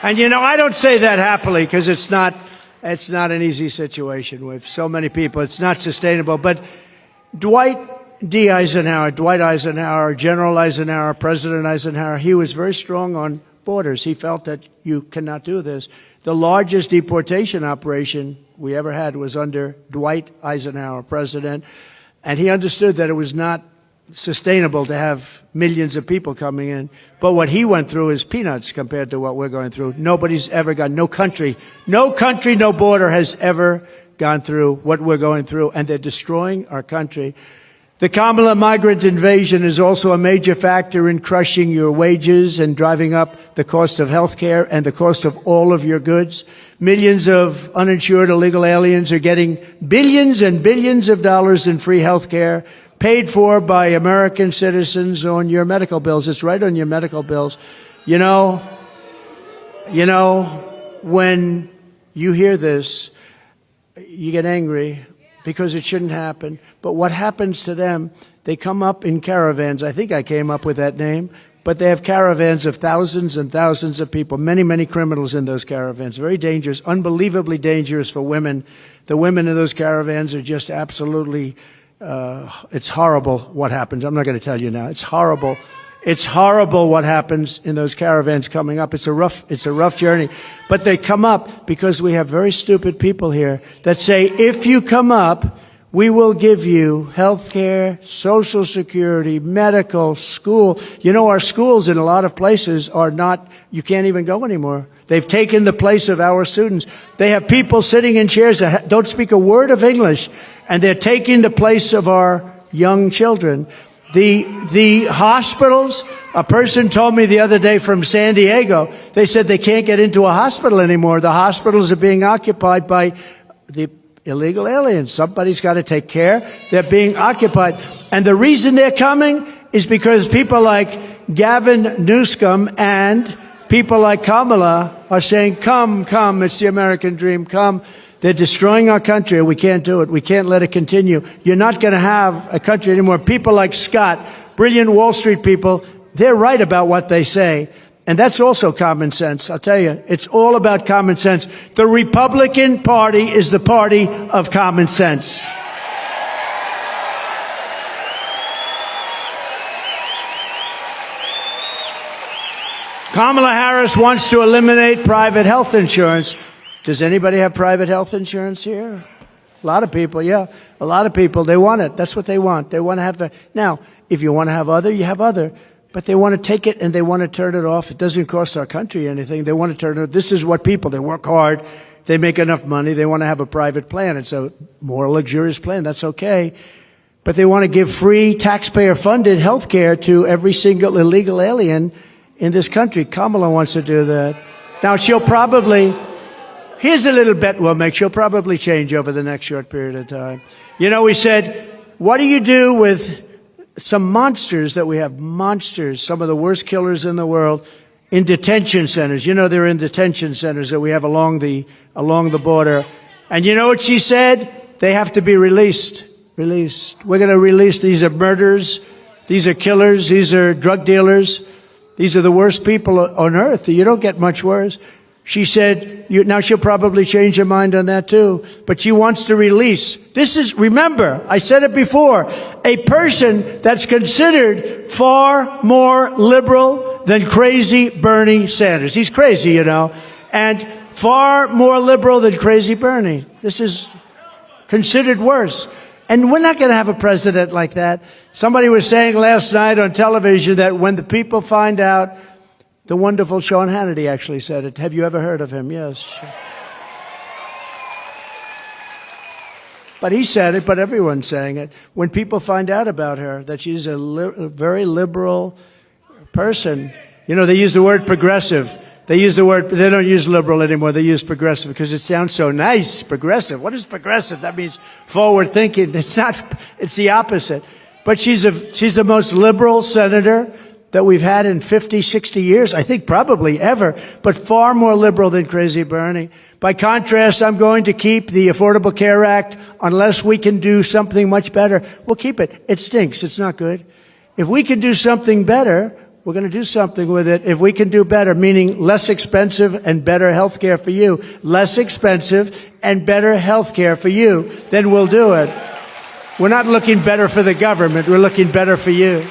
And you know, I don't say that happily, because it's not an easy situation with so many people. It's not sustainable. But Dwight Eisenhower, General Eisenhower, President Eisenhower, he was very strong on borders. He felt that you cannot do this. The largest deportation operation we ever had was under Dwight Eisenhower, president, and he understood that it was not sustainable to have millions of people coming in. But what he went through is peanuts compared to what we're going through. Nobody's ever gone, no country, no border has ever gone through what we're going through, and they're destroying our country. The Kamala migrant invasion is also a major factor in crushing your wages and driving up the cost of health care and the cost of all of your goods. Millions of uninsured illegal aliens are getting billions and billions of dollars in free health care, paid for by American citizens on your medical bills. It's right on your medical bills. You know, when you hear this, you get angry because it shouldn't happen. But what happens to them, they come up in caravans. I think I came up with that name. But they have caravans of thousands and thousands of people, many, many criminals in those caravans. Very dangerous, unbelievably dangerous for women. The women in those caravans are just absolutely it's horrible what happens. I'm not going to tell you now. It's horrible. It's horrible what happens in those caravans coming up. It's a rough journey. But they come up because we have very stupid people here that say, if you come up, we will give you health care, Social Security, medical, school. You know, our schools in a lot of places are not, you can't even go anymore. They've taken the place of our students. They have people sitting in chairs that don't speak a word of English, and they're taking the place of our young children. The hospitals, a person told me the other day from San Diego, they said they can't get into a hospital anymore. The hospitals are being occupied by the illegal aliens. Somebody's got to take care. They're being occupied. And the reason they're coming is because people like Gavin Newsom and people like Kamala are saying, come, it's the American dream, come. They're destroying our country, and we can't do it. We can't let it continue. You're not going to have a country anymore. People like Scott, brilliant Wall Street people, they're right about what they say. And that's also common sense. I'll tell you, it's all about common sense. The Republican Party is the party of common sense. Kamala Harris wants to eliminate private health insurance. Does anybody have private health insurance here? A lot of people, yeah. A lot of people, they want it. That's what they want. They want to have the... Now, if you want to have other, you have other. But they want to take it and they want to turn it off. It doesn't cost our country anything. They want to turn it off. This is what people, they work hard. they make enough money, they want to have a private plan. It's a more luxurious plan. That's okay. But they want to give free taxpayer-funded health care to every single illegal alien in this country. Kamala wants to do that. Now, here's a little bet we'll make. She'll probably change over the next short period of time. You know, we said, what do you do with some monsters that we have? Monsters, some of the worst killers in the world, in detention centers. You know, they're in detention centers that we have along the border. And you know what she said? They have to be released. Released. We're going to release. These are murderers. These are killers. These are drug dealers. These are the worst people on earth. You don't get much worse. She said, now she'll probably change her mind on that too, but she wants to release. This is, remember, I said it before, a person that's considered far more liberal than crazy Bernie Sanders. He's crazy, you know, and far more liberal than crazy Bernie. This is considered worse. And we're not going to have a president like that. Somebody was saying last night on television that when the people find out, the wonderful Sean Hannity actually said it. Have you ever heard of him? Yes. But he said it, but everyone's saying it. When people find out about her, that she's a very liberal person, you know, they use the word progressive. They don't use liberal anymore. They use progressive because it sounds so nice. Progressive. What is progressive? That means forward thinking. It's not, it's the opposite. But she's the most liberal senator that we've had in 50, 60 years, I think probably ever, but far more liberal than crazy Bernie. By contrast, I'm going to keep the Affordable Care Act unless we can do something much better. We'll keep it. It stinks. It's not good. If we can do something better, we're going to do something with it. If we can do better, meaning less expensive and better health care for you, less expensive and better health care for you, then we'll do it. We're not looking better for the government. We're looking better for you.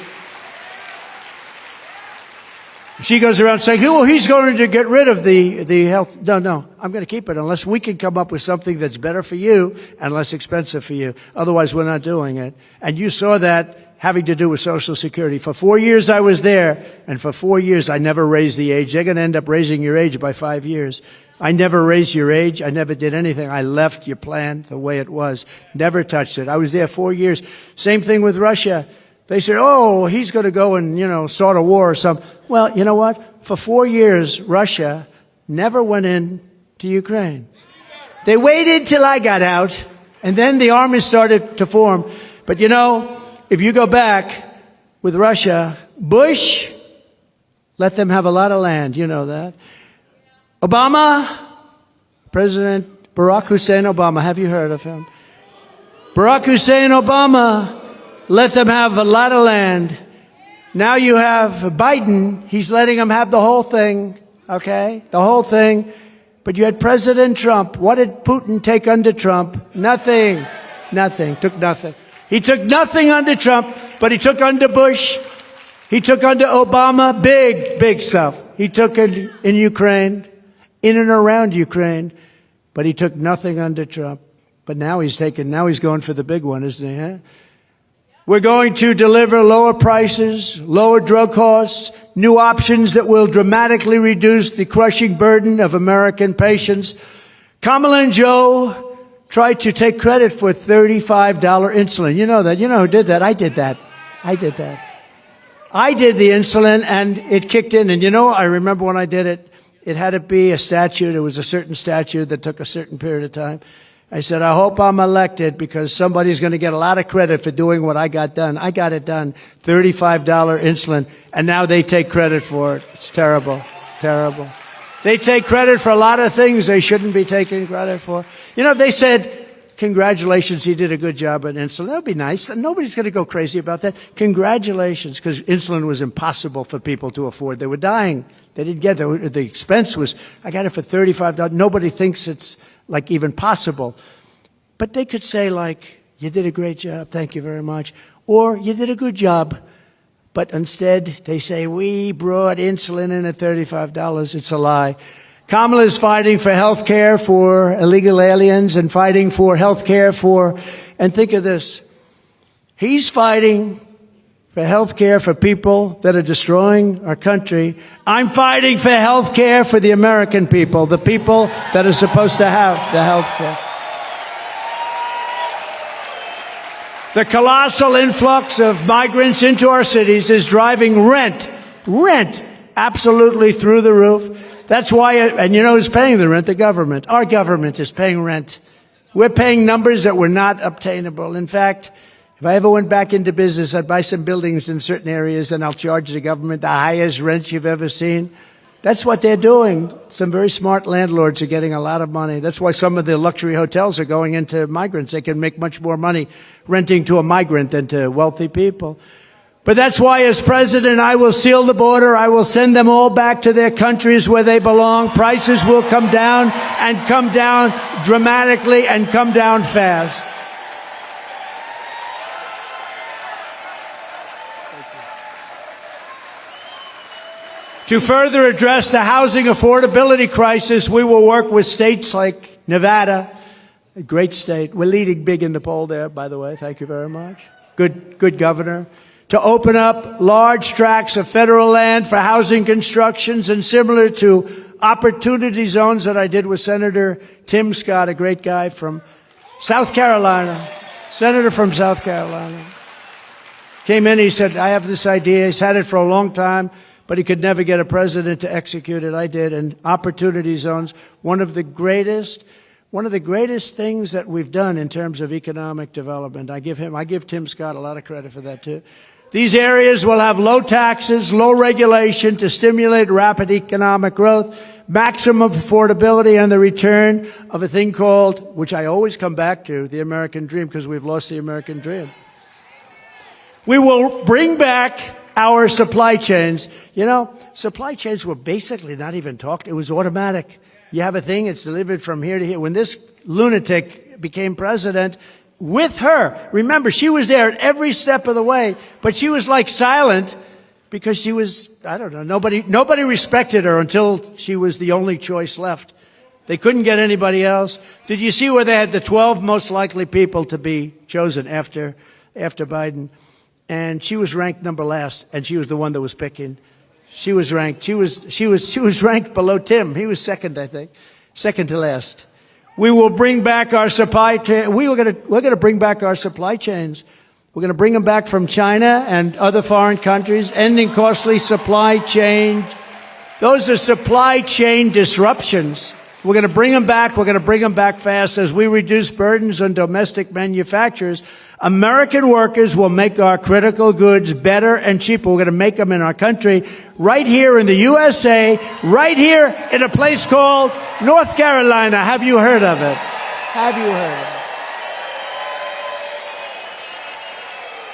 She goes around saying, oh, he's going to get rid of the health. No, I'm going to keep it unless we can come up with something that's better for you and less expensive for you. Otherwise, we're not doing it. And you saw that having to do with Social Security. For 4 years I was there, and for 4 years I never raised the age. They're going to end up raising your age by 5 years. I never raised your age. I never did anything. I left your plan the way it was. Never touched it. I was there 4 years. Same thing with Russia. They said, oh, he's going to go and, start a war or something. Well, you know what? For 4 years, Russia never went in to Ukraine. They waited till I got out, and then the army started to form. But if you go back with Russia, Bush let them have a lot of land. You know that. Obama, President Barack Hussein Obama, have you heard of him? Barack Hussein Obama let them have a lot of land. Now you have Biden. He's letting them have the whole thing. Okay? The whole thing. But you had President Trump. What did Putin take under Trump? Nothing. Nothing. Took nothing. He took nothing under Trump, but he took under Bush. He took under Obama. Big stuff. He took it in Ukraine, in and around Ukraine, but he took nothing under Trump. But now he's going for the big one, isn't he? Huh? We're going to deliver lower prices, lower drug costs, new options that will dramatically reduce the crushing burden of American patients. Kamala and Joe tried to take credit for $35 insulin. You know that. You know who did that? I did that. I did the insulin, and it kicked in. And I remember when I did it, it had to be a statute. It was a certain statute that took a certain period of time. I said, I hope I'm elected because somebody's going to get a lot of credit for doing what I got done. I got it done. $35 insulin. And now they take credit for it. It's terrible. Terrible. They take credit for a lot of things they shouldn't be taking credit for. If they said, congratulations, he did a good job on insulin, that would be nice. Nobody's going to go crazy about that. Congratulations, because insulin was impossible for people to afford. They were dying. They didn't get it. The expense was, I got it for $35. Nobody thinks it's even possible. But they could say you did a great job, thank you very much. Or you did a good job. But instead, they say, we brought insulin in at $35. It's a lie. Kamala is fighting for health care for illegal aliens and fighting for health care and think of this, he's fighting for health care for people that are destroying our country. I'm fighting for health care for the American people, the people that are supposed to have the health care. The colossal influx of migrants into our cities is driving rent absolutely through the roof. That's why, and you know who's paying the rent? The government. Our government is paying rent. We're paying numbers that were not obtainable. In fact, if I ever went back into business, I'd buy some buildings in certain areas and I'll charge the government the highest rents you've ever seen. That's what they're doing. Some very smart landlords are getting a lot of money. That's why some of the luxury hotels are going into migrants. They can make much more money renting to a migrant than to wealthy people. But that's why, as president, I will seal the border. I will send them all back to their countries where they belong. Prices will come down and come down dramatically and come down fast. To further address the housing affordability crisis, we will work with states like Nevada, a great state. We're leading big in the poll there, by the way. Thank you very much. Good governor. To open up large tracts of federal land for housing constructions, and similar to opportunity zones that I did with Senator Tim Scott, a great guy from South Carolina, senator from South Carolina. Came in, he said, I have this idea. He's had it for a long time, but he could never get a president to execute it. I did. And opportunity zones, one of the greatest things that we've done in terms of economic development. I give Tim Scott a lot of credit for that too. These areas will have low taxes, low regulation to stimulate rapid economic growth, maximum affordability, and the return of a thing called, which I always come back to, the American dream, because we've lost the American dream. We will bring back our supply chains. You know, supply chains were basically not even talked. It was automatic. You have a thing, it's delivered from here to here. When this lunatic became president, with her, remember, she was there at every step of the way, but she was like silent because she was, I don't know, nobody respected her until she was the only choice left. They couldn't get anybody else. Did you see where they had the 12 most likely people to be chosen after Biden? And she was ranked number last, and she was the one that was picking. She was ranked below Tim. He was second, I think. Second to last. We will bring back our supply chain. We're going to bring back our supply chains. We're going to bring them back from China and other foreign countries, ending costly supply chains. Those are supply chain disruptions. We're going to bring them back. We're going to bring them back fast as we reduce burdens on domestic manufacturers. American workers will make our critical goods better and cheaper. We're going to make them in our country, right here in the USA, right here in a place called North Carolina. Have you heard of it? Have you heard of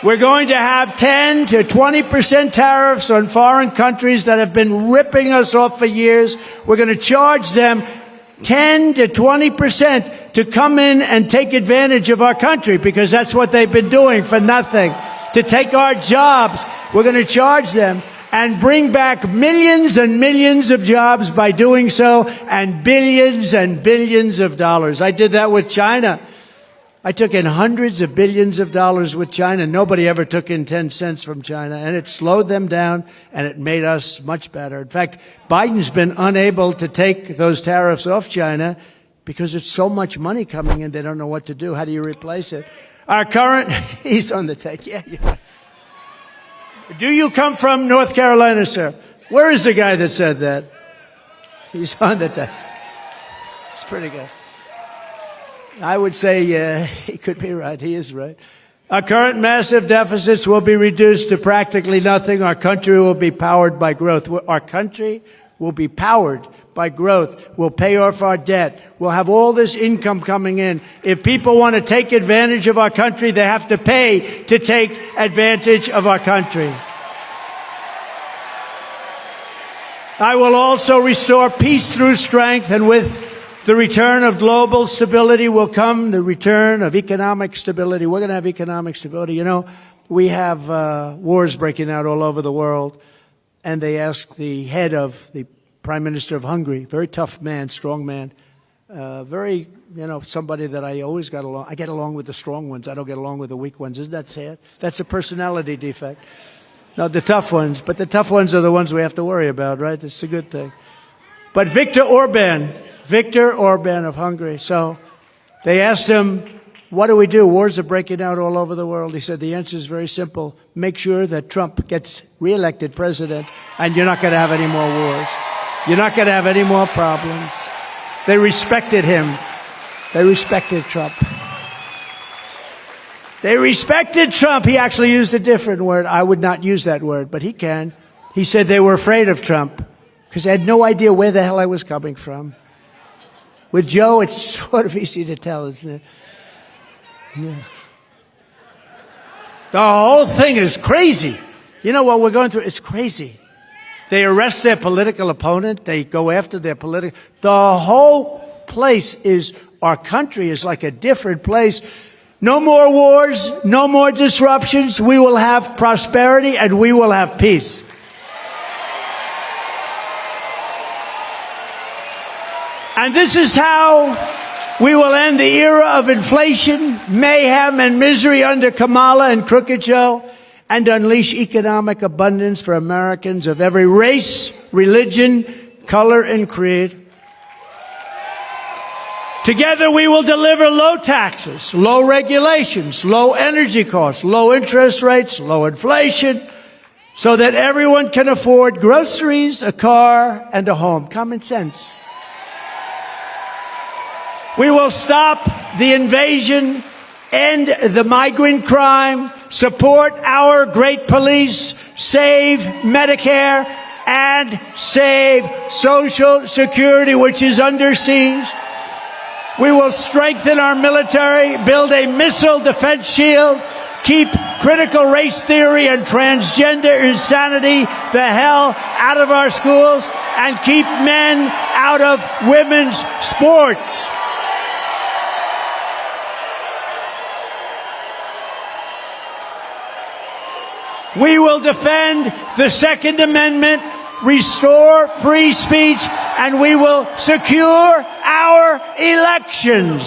it? We're going to have 10 to 20% tariffs on foreign countries that have been ripping us off for years. We're going to charge them 10 to 20% to come in and take advantage of our country, because that's what they've been doing for nothing. To take our jobs, we're going to charge them and bring back millions and millions of jobs by doing so, and billions of dollars. I did that with China. I took in hundreds of billions of dollars with China. Nobody ever took in 10 cents from China, and it slowed them down, and it made us much better. In fact, Biden's been unable to take those tariffs off China because it's so much money coming in, they don't know what to do. How do you replace it? Our current, he's on the take, yeah. Do you come from North Carolina, sir? Where is the guy that said that? He's on the take. It's pretty good. I would say he could be right. He is right. Our current massive deficits will be reduced to practically nothing. Our country will be powered by growth. Our country will be powered by growth. We'll pay off our debt. We'll have all this income coming in. If people want to take advantage of our country, they have to pay to take advantage of our country. I will also restore peace through strength, and with the return of global stability will come the return of economic stability. We're going to have economic stability. You know, we have wars breaking out all over the world, and they asked the head of the Prime Minister of Hungary, very tough man, strong man, Very, somebody that I always got along. I get along with the strong ones. I don't get along with the weak ones. Isn't that sad? That's a personality defect. No, the tough ones. But the tough ones are the ones we have to worry about, right? It's a good thing. But Viktor Orban of Hungary. So they asked him, what do we do? Wars are breaking out all over the world. He said, the answer is very simple. Make sure that Trump gets reelected president, and you're not going to have any more wars. You're not going to have any more problems. They respected him. They respected Trump. They respected Trump. He actually used a different word. I would not use that word, but he can. He said they were afraid of Trump because they had no idea where the hell I was coming from. With Joe, it's sort of easy to tell, isn't it? Yeah. The whole thing is crazy. You know what we're going through? It's crazy. They arrest their political opponent. They go after their political... The whole place is... Our country is like a different place. No more wars, no more disruptions. We will have prosperity and we will have peace. And this is how we will end the era of inflation, mayhem, and misery under Kamala and Crooked Joe, and unleash economic abundance for Americans of every race, religion, color, and creed. Together we will deliver low taxes, low regulations, low energy costs, low interest rates, low inflation, so that everyone can afford groceries, a car, and a home. Common sense. We will stop the invasion, end the migrant crime, support our great police, save Medicare, and save Social Security, which is under siege. We will strengthen our military, build a missile defense shield, keep critical race theory and transgender insanity the hell out of our schools, and keep men out of women's sports. We will defend the Second Amendment, restore free speech, and we will secure our elections.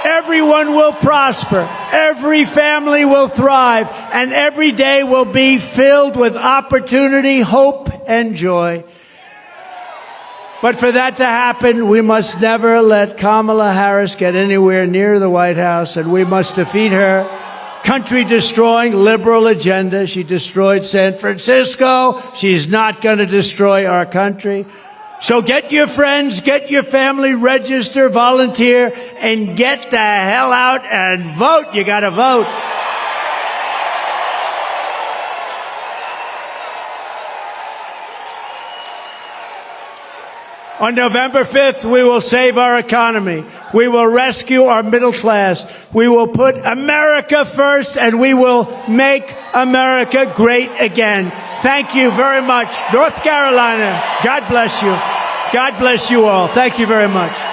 Everyone will prosper, every family will thrive, and every day will be filled with opportunity, hope, and joy. But for that to happen, we must never let Kamala Harris get anywhere near the White House, and we must defeat her country-destroying liberal agenda. She destroyed San Francisco. She's not going to destroy our country. So get your friends, get your family, register, volunteer, and get the hell out and vote. You got to vote. On November 5th, we will save our economy. We will rescue our middle class. We will put America first, and we will make America great again. Thank you very much. North Carolina, God bless you. God bless you all. Thank you very much.